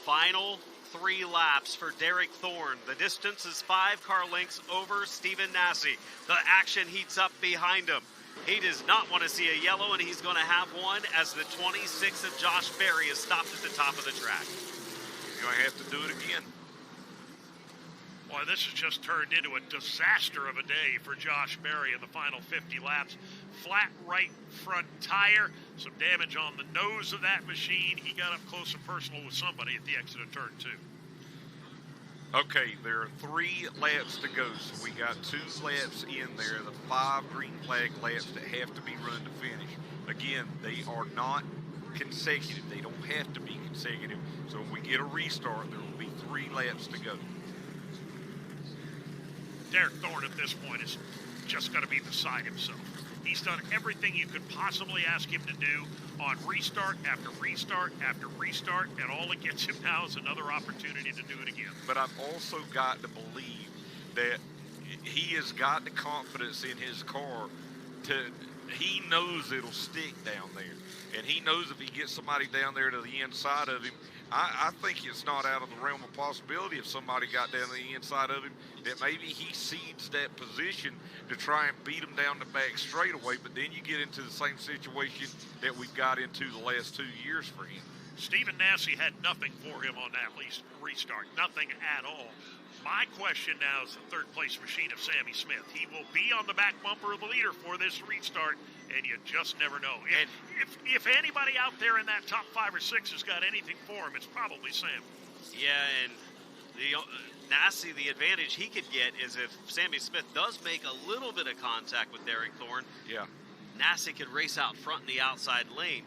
Final 3 laps for Derek Thorne. The distance is 5 car lengths over Stephen Nasse. The action heats up behind him. He does not want to see a yellow, and he's going to have one as the 26 of Josh Berry is stopped at the top of the track. He's going to have to do it again. Boy, this has just turned into a disaster of a day for Josh Berry in the final 50 laps. Flat right front tire, some damage on the nose of that machine. He got up close and personal with somebody at the exit of turn 2. Okay, there are 3 laps to go, so we got 2 laps in there, the 5 green flag laps that have to be run to finish. Again, they are not consecutive. They don't have to be consecutive. So when we get a restart, there will be 3 laps to go. Derek Thorne at this point is just going to be beside himself. He's done everything you could possibly ask him to do on restart after restart after restart, and all it gets him now is another opportunity to do it again. But I've also got to believe that he has got the confidence in his car he knows it'll stick down there. And he knows if he gets somebody down there to the inside of him, I think it's not out of the realm of possibility if somebody got down to the inside of him that maybe he cedes that position to try and beat him down the back straightaway. But then you get into the same situation that we've got into the last 2 years for him. Stephen Nasse had nothing for him on that restart, nothing at all. My question now is the 3rd place machine of Sammy Smith. He will be on the back bumper of the leader for this restart, and you just never know. If anybody out there in that top 5 or 6 has got anything for him, it's probably Sam. Yeah, and Nasse, the advantage he could get is if Sammy Smith does make a little bit of contact with Derek Thorne, Nasse could race out front in the outside lane.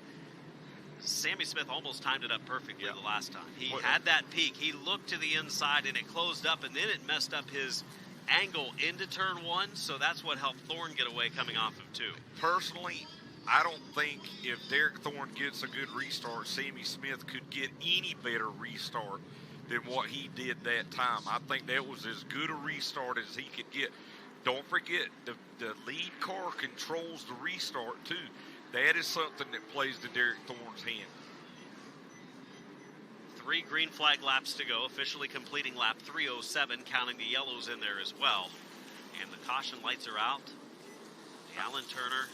Sammy Smith almost timed it up perfectly the last time. He had that peak. He looked to the inside, and it closed up, and then it messed up his angle into turn 1, so that's what helped Thorne get away coming off of 2. Personally, I don't think if Derek Thorne gets a good restart, Sammy Smith could get any better restart than what he did that time. I think that was as good a restart as he could get. Don't forget, the lead car controls the restart, too. that is something that plays to Derek Thorne's hand. 3 green flag laps to go, officially completing lap 307, counting the yellows in there as well. And the caution lights are out. The Alan Turner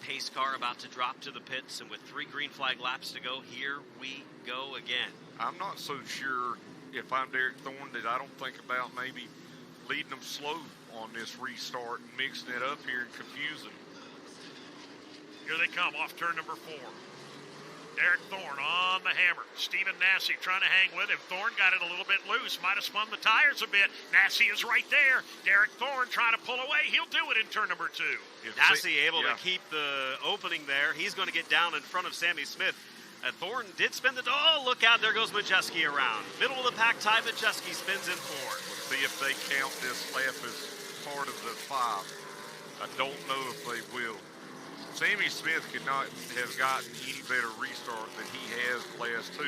pace car about to drop to the pits, and with 3 green flag laps to go, here we go again. I'm not so sure if I'm Derek Thorne that I don't think about maybe leading them slow on this restart and mixing it up here and confusing. Here they come off turn number 4. Derek Thorne on the hammer. Stephen Nasse trying to hang with him. Thorne got it a little bit loose. Might have spun the tires a bit. Nasse is right there. Derek Thorne trying to pull away. He'll do it in turn number 2. Nasse able to keep the opening there. He's going to get down in front of Sammy Smith. Thorne did spin the... Oh, look out. There goes Majeski around. Middle of the pack, Ty Majeski spins in 4. We'll see if they count this lap as part of the 5. I don't know if they will. Sammy Smith could not have gotten any better restart than he has the last 2.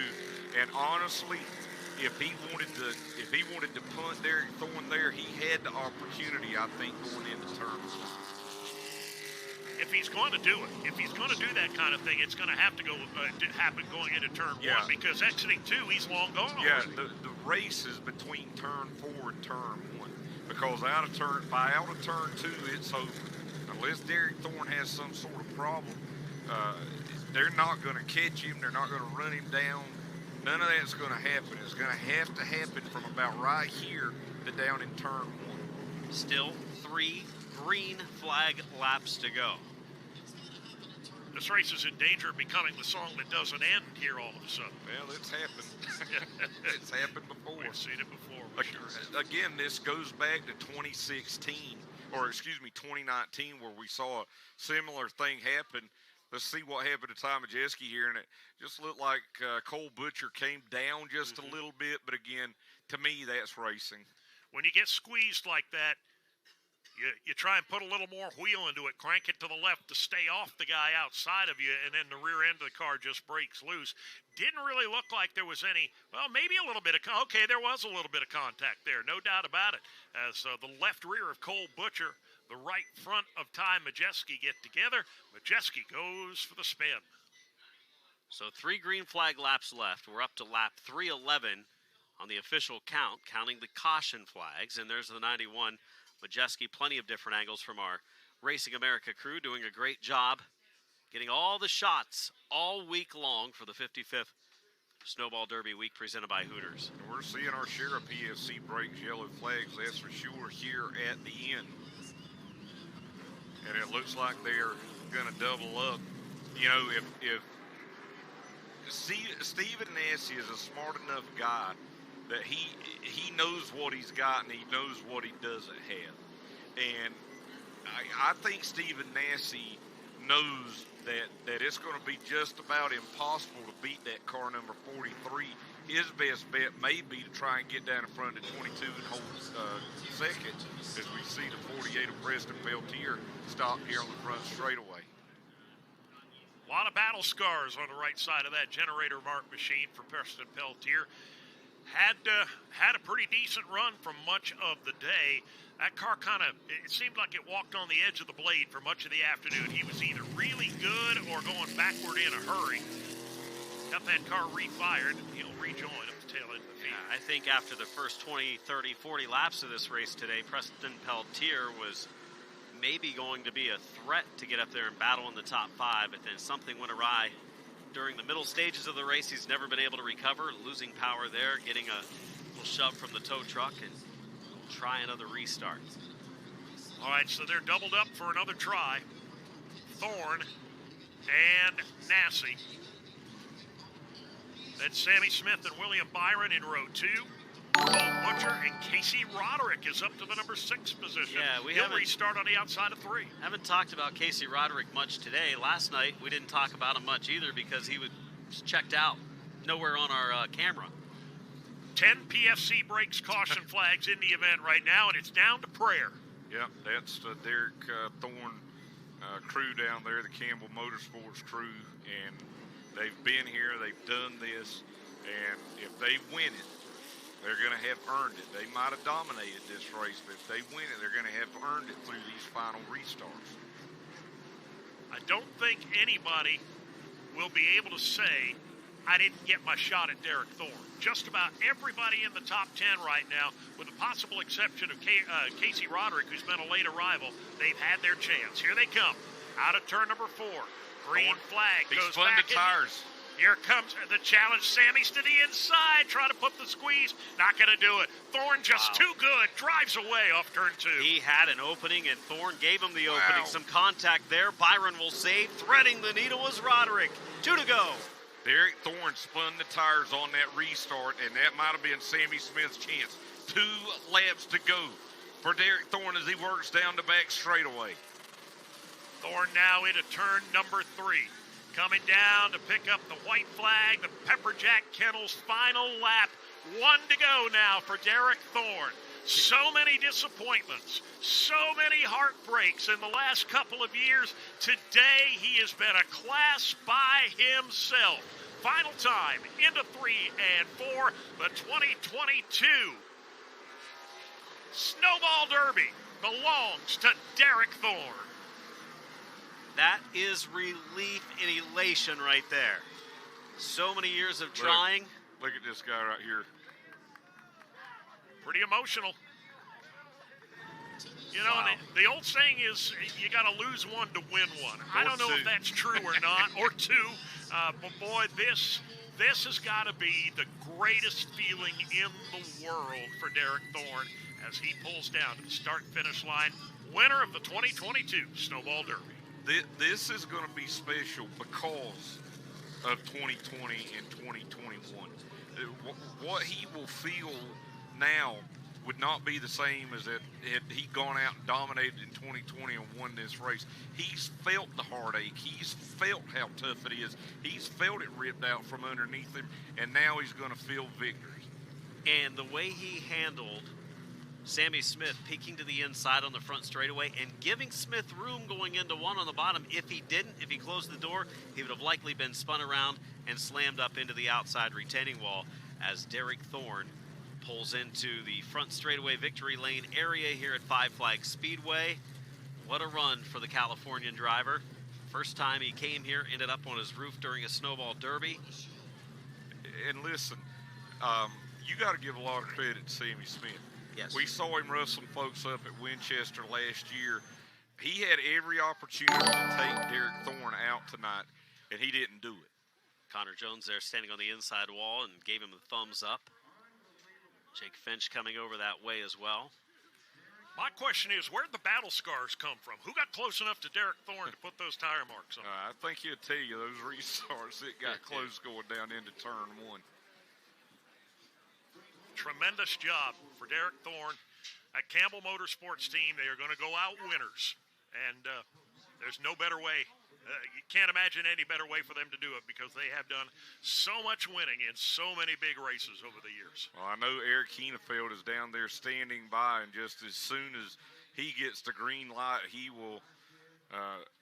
And honestly, if he wanted to punt Derek Thorne there, he had the opportunity, I think, going into turn 1. If he's going to do it, if he's going to do that kind of thing, it's going to have to go happen going into turn 1, because exiting 2, he's long gone already. Yeah, the race is between turn 4 and turn 1, because out of turn 2, it's over. Unless Derek Thorne has some sort of problem, they're not going to catch him. They're not going to run him down. None of that's going to happen. It's going to happen from about right here to down in turn 1. Still 3 green flag laps to go. This race is in danger of becoming the song that doesn't end here all of a sudden. Well, it's happened. It's happened before. We've seen it before. We sure have. Again, this goes back to 2019, where we saw a similar thing happen. Let's see what happened to Ty Majeski here, and it just looked like Cole Butcher came down just a little bit, but again, to me, that's racing. When you get squeezed like that, you try and put a little more wheel into it, crank it to the left to stay off the guy outside of you, and then the rear end of the car just breaks loose. Didn't really look like there was any, well, maybe a little bit of, okay, there was a little bit of contact there, no doubt about it. As the left rear of Cole Butcher, the right front of Ty Majeski get together. Majeski goes for the spin. So 3 green flag laps left. We're up to lap 311 on the official count, counting the caution flags, and there's the 91. Majeski, plenty of different angles from our Racing America crew, doing a great job getting all the shots all week long for the 55th Snowball Derby week presented by Hooters. We're seeing our share of PFC breaks, yellow flags, that's for sure, here at the end. And it looks like they're going to double up. You know, if Stephen Nasse is a smart enough guy that he knows what he's got and he knows what he doesn't have. And I think Stephen Nasse knows that it's going to be just about impossible to beat that car number 43. His best bet may be to try and get down in front of the 22 and hold second, as we see the 48 of Preston Peltier stop here on the front straightaway. A lot of battle scars on the right side of that generator mark machine for Preston Peltier. Had a pretty decent run for much of the day. That car it seemed like it walked on the edge of the blade for much of the afternoon. He was either really good or going backward in a hurry. Got that car refired, and he'll rejoin at the tail end of the field. Yeah, I think after the first 20, 30, 40 laps of this race today, Preston Peltier was maybe going to be a threat to get up there and battle in the top 5, but then something went awry during the middle stages of the race. He's never been able to recover, losing power there, getting a little shove from the tow truck, and try another restart. All right, so they're doubled up for another try. Thorne and Nasse. That's Sammy Smith and William Byron in row 2. Cole Butcher and Casey Roderick is up to the number 6 position. Yeah, He'll restart on the outside of 3. Haven't talked about Casey Roderick much today. Last night, we didn't talk about him much either because he was checked out. Nowhere on our camera. 10 PFC breaks, caution flags in the event right now, and it's down to prayer. Yep, that's the Derek Thorne crew down there, the Campbell Motorsports crew, and they've been here, they've done this, and if they win it, they're going to have earned it. They might have dominated this race, but if they win it, they're going to have earned it through these final restarts. I I don't think anybody will be able to say I didn't get my shot at Derek Thorne. Just about everybody in the top 10 right now, with the possible exception of Casey Roderick, who's been a late arrival, they've had their chance. Here they come, out of turn number 4. Green flag goes spun back. the tires. Here comes the challenge. Sammy's to the inside, try to put the squeeze. Not going to do it. Thorne just too good. Drives away off turn 2. He had an opening, and Thorne gave him the opening. Some contact there. Byron will save. Threading the needle was Roderick. 2 to go. Derek Thorne spun the tires on that restart, and that might have been Sammy Smith's chance. 2 laps to go for Derek Thorne as he works down the back straightaway. Thorne now into turn number 3. Coming down to pick up the white flag, the Pepperjack Kennels final lap. 1 to go now for Derek Thorne. So many disappointments, so many heartbreaks in the last couple of years. Today he has been a class by himself. Final time into 3 and 4, the 2022 Snowball Derby belongs to Derek Thorne. That is relief and elation right there. So many years of trying. Look at this guy right here. Pretty emotional. You know, the old saying is you got to lose one to win one. I don't know if that's true or not, or 2. But boy, this has got to be the greatest feeling in the world for Derek Thorne as he pulls down to the start-finish line, winner of the 2022 Snowball Derby. This is going to be special because of 2020 and 2021. What he will feel now would not be the same as if he'd gone out and dominated in 2020 and won this race. He's felt the heartache. He's felt how tough it is. He's felt it ripped out from underneath him, and now he's going to feel victory. And the way he handled Sammy Smith peeking to the inside on the front straightaway and giving Smith room going into 1 on the bottom. If he closed the door, he would have likely been spun around and slammed up into the outside retaining wall as Derek Thorne pulls into the front straightaway victory lane area here at Five Flags Speedway. What a run for the Californian driver. First time he came here, ended up on his roof during a Snowball Derby. And listen, you got to give a lot of credit to Sammy Smith. Yes. We saw him rough some folks up at Winchester last year. He had every opportunity to take Derek Thorne out tonight, and he didn't do it. Connor Jones there standing on the inside wall and gave him the thumbs up. Jake Finch coming over that way as well. My question is, where'd the battle scars come from? Who got close enough to Derek Thorne to put those tire marks on? I think he'll tell you those restarts that got close going down into turn 1. Tremendous job for Derek Thorne at Campbell Motorsports team. They are going to go out winners, and there's no better way. You can't imagine any better way for them to do it because they have done so much winning in so many big races over the years. Well, I know Eric Henefeld is down there standing by, and just as soon as he gets the green light, he will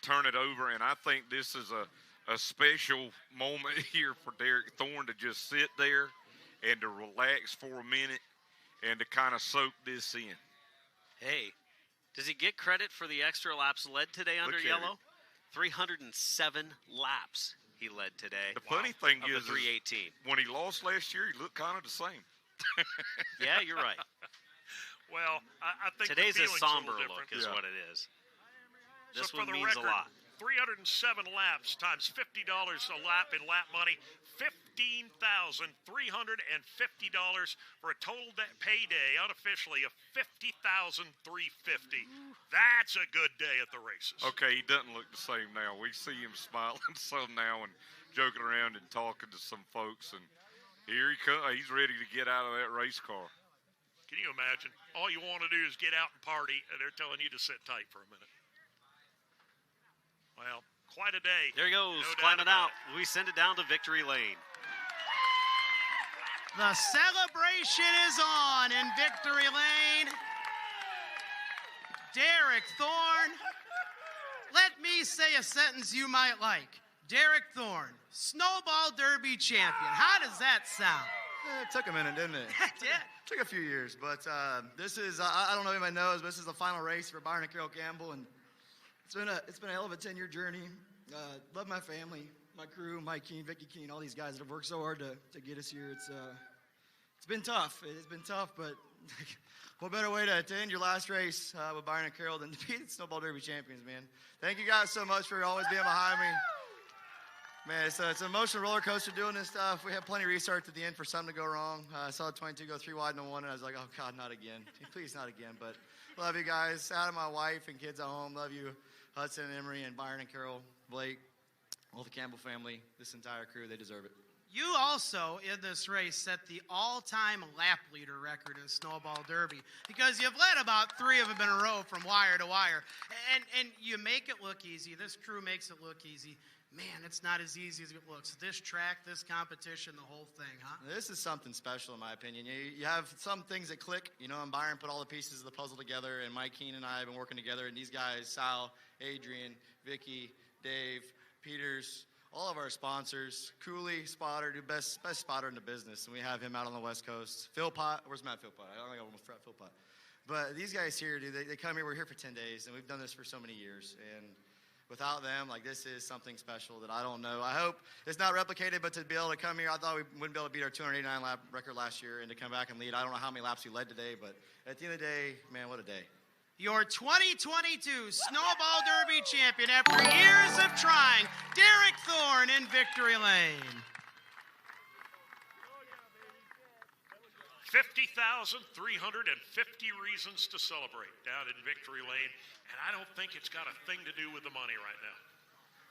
turn it over. And I think this is a special moment here for Derek Thorne to just sit there and to relax for a minute and to kind of soak this in. Hey, does he get credit for the extra laps led today under yellow? 307 laps he led today. The funny thing is, 318. When he lost last year, he looked kind of the same. Yeah, you're right. Well, I think today's a somber look is what it is. This so one means record, a lot. 307 laps times $50 a lap in lap money, $15,350 for a total payday unofficially of $50,350. That's a good day at the races. Okay, he doesn't look the same now. We see him smiling some now and joking around and talking to some folks, and here he comes. He's ready to get out of that race car. Can you imagine? All you want to do is get out and party, and they're telling you to sit tight for a minute. Well, quite a day. There he goes, no climbing out. We send it down to victory lane. The celebration is on in victory lane. Derek Thorne. Let me say a sentence you might like. Derek Thorne, Snowball Derby champion. How does that sound? It took a minute, didn't it? Yeah. It took a few years, but this is, I don't know if anybody knows, but this is the final race for Byron and Carol Campbell, and It's been a hell of a 10-year journey. Love my family, my crew, Mike Keene, Vicky Keene, all these guys that have worked so hard to get us here. It's been tough. It's been tough, but what better way to end your last race with Byron and Carroll than to be the Snowball Derby champions, man. Thank you guys so much for always being behind me. Man, it's an emotional roller coaster doing this stuff. We had plenty of restarts at the end for something to go wrong. I saw the 22 go 3 wide and 1, and I was like, oh, God, not again. Please, not again. But love you guys. Out of my wife and kids at home. Love you, Hudson and Emery and Byron and Carroll, Blake, all the Campbell family, this entire crew. They deserve it. You also, in this race, set the all-time lap leader record in Snowball Derby because you've led about 3 of them in a row from wire to wire. And you make it look easy. This crew makes it look easy. Man, it's not as easy as it looks. This track, this competition, the whole thing, huh? This is something special, in my opinion. You have some things that click, and Byron put all the pieces of the puzzle together, and Mike Keene and I have been working together, and these guys, Sal, Adrian, Vicky, Dave, Peters, all of our sponsors, Cooley, Spotter, the best spotter in the business, and we have him out on the West Coast. Philpott, where's Matt Philpott? I don't think I almost forgot Philpott. But these guys here, dude, they come here. We're here for 10 days, and we've done this for so many years, and without them, this is something special that I don't know. I hope it's not replicated, but to be able to come here, I thought we wouldn't be able to beat our 289 lap record last year, and to come back and lead. I don't know how many laps we led today, but at the end of the day, man, what a day. Your 2022 Snowball Derby champion after years of trying, Derek Thorne in victory lane. 50,350 reasons to celebrate down in victory lane, and I don't think it's got a thing to do with the money right now.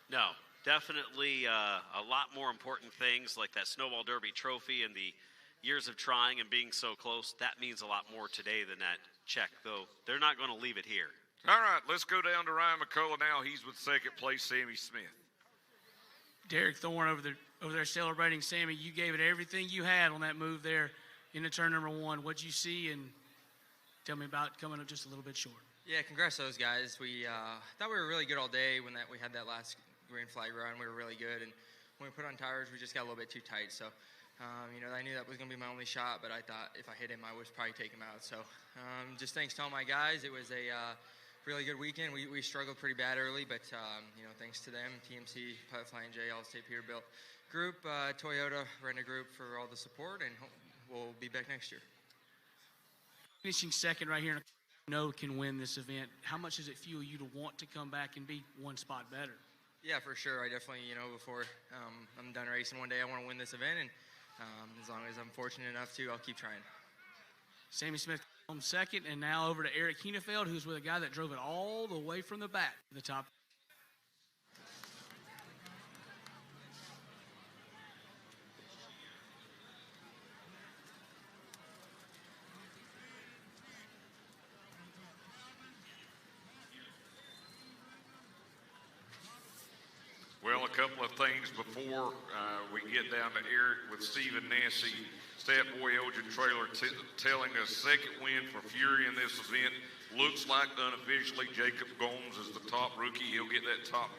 No, definitely a lot more important things like that Snowball Derby trophy and the years of trying and being so close. That means a lot more today than that check, though. They're not going to leave it here. All right, let's go down to Ryan McCullough now. He's with second place, Sammy Smith. Derek Thorne over there celebrating. Sammy, you gave it everything you had on that move there into turn number 1. What'd you see, and tell me about coming up just a little bit short. Yeah, congrats to those guys. We thought we were really good all day when we had that last green flag run. We were really good, and when we put on tires, we just got a little bit too tight. So, I knew that was going to be my only shot, but I thought if I hit him, I would probably take him out. So, just thanks to all my guys. It was a really good weekend. We struggled pretty bad early, but, thanks to them, TMC, Pilot Flying J, Allstate Peterbilt Group, Toyota, Renda Group for all the support, and we'll be back next year. Finishing second right here, can win this event. How much does it fuel you to want to come back and be one spot better? Yeah, for sure. I definitely, before I'm done racing one day, I want to win this event, and as long as I'm fortunate enough to, I'll keep trying. Sammy Smith home second, and now over to Eric Hienefeld, who's with a guy that drove it all the way from the back to the top. Well, a couple of things before we get down to Eric with Stephen Nancy, Stat Boy Elgin Trailer telling us second win for Fury in this event. Looks like unofficially Jacob Gomes is the top rookie. He'll get that top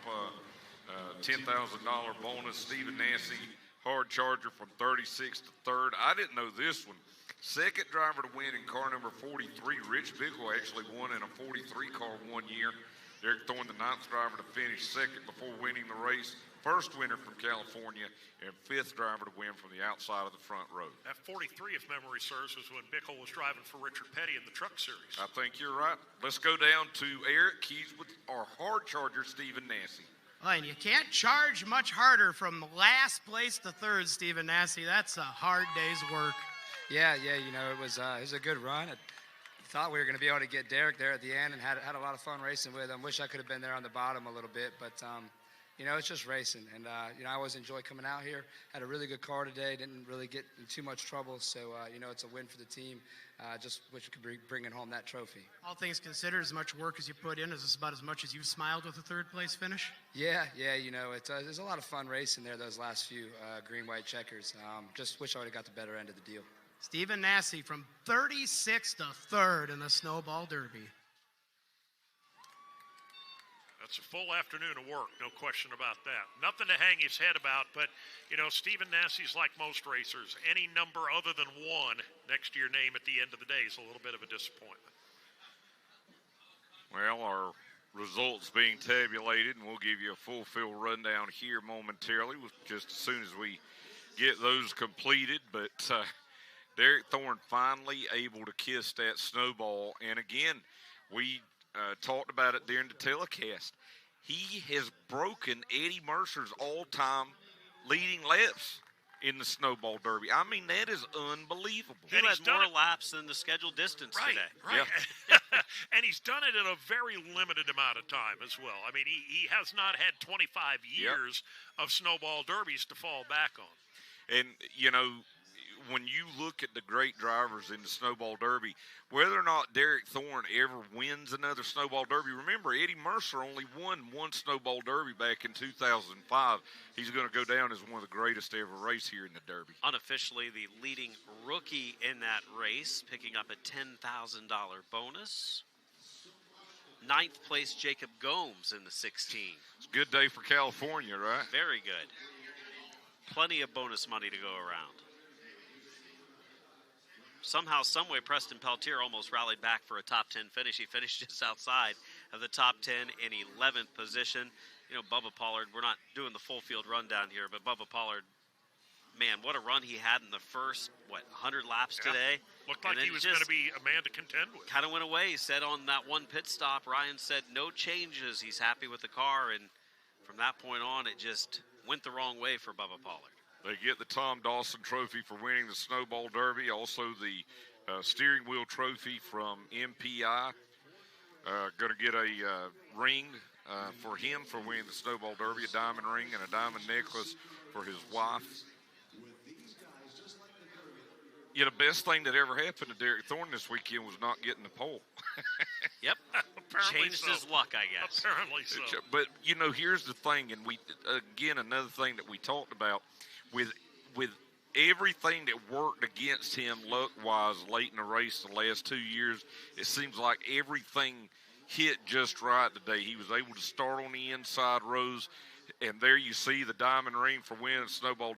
$10,000 bonus. Stephen Nancy, hard charger from 36th to 3rd. I didn't know this one. Second driver to win in car number 43. Rich Bickle actually won in a 43 car 1 year. Derek Thorne, the 9th driver to finish second before winning the race. First winner from California, and 5th driver to win from the outside of the front row. That 43, if memory serves, was when Bickle was driving for Richard Petty in the Truck Series. I think you're right. Let's go down to Eric. He's with our hard charger, Stephen Nancy. And you can't charge much harder from last place to 3rd, Stephen Nassy. That's a hard day's work. Yeah, it was a good run. I thought we were going to be able to get Derek there at the end, and had a lot of fun racing with him. Wish I could have been there on the bottom a little bit, but it's just racing, and I always enjoy coming out here. Had a really good car today. Didn't really get in too much trouble, so it's a win for the team. Just wish we could be bringing home that trophy. All things considered, as much work as you put in, is this about as much as you've smiled with a 3rd place finish? Yeah, there's a lot of fun racing there those last few green-white checkers. Just wish I would have got the better end of the deal. Stephen Nassy from 36th to 3rd in the Snowball Derby. That's a full afternoon of work, no question about that. Nothing to hang his head about, but, Stephen Nassy's like most racers. Any number other than 1 next to your name at the end of the day is a little bit of a disappointment. Well, our results being tabulated, and we'll give you a full field rundown here momentarily, just as soon as we get those completed. But Derek Thorne finally able to kiss that snowball, and again, we talked about it during the telecast. He has broken Eddie Mercer's all-time leading laps in the Snowball Derby. I mean, that is unbelievable. He had more laps than the scheduled distance today. Right. Yeah. And he's done it in a very limited amount of time as well. I mean, he has not had 25 years of Snowball Derbies to fall back on. And, you know, when you look at the great drivers in the Snowball Derby, whether or not Derek Thorne ever wins another Snowball Derby, remember, Eddie Mercer only won one Snowball Derby back in 2005. He's going to go down as one of the greatest to ever race here in the Derby. Unofficially, the leading rookie in that race, picking up a $10,000 bonus. Ninth place, Jacob Gomes in the 16. It's a good day for California, right? Very good. Plenty of bonus money to go around. Somehow, someway, Preston Peltier almost rallied back for a top 10 finish. He finished just outside of the top 10 in 11th position. You know, Bubba Pollard, we're not doing the full field rundown here, but Bubba Pollard, man, what a run he had in the first, 100 laps today. Looked like he was going to be a man to contend with. Kind of went away. He said on that one pit stop, Ryan said no changes. He's happy with the car, and from that point on, it just went the wrong way for Bubba Pollard. They get the Tom Dawson Trophy for winning the Snowball Derby, also the steering wheel trophy from MPI. Going to get a ring for him for winning the Snowball Derby, a diamond ring and a diamond necklace for his wife. Yeah, the best thing that ever happened to Derek Thorne this weekend was not getting the pole. Yep. Changed so. his luck, I guess. Apparently so. But, you know, here's the thing, and we, again, another thing that we talked about, with everything that worked against him luck-wise late in the race the last 2 years, it seems like everything hit just right today. He was able to start on the inside rows, and there you see the diamond ring for winning Snowball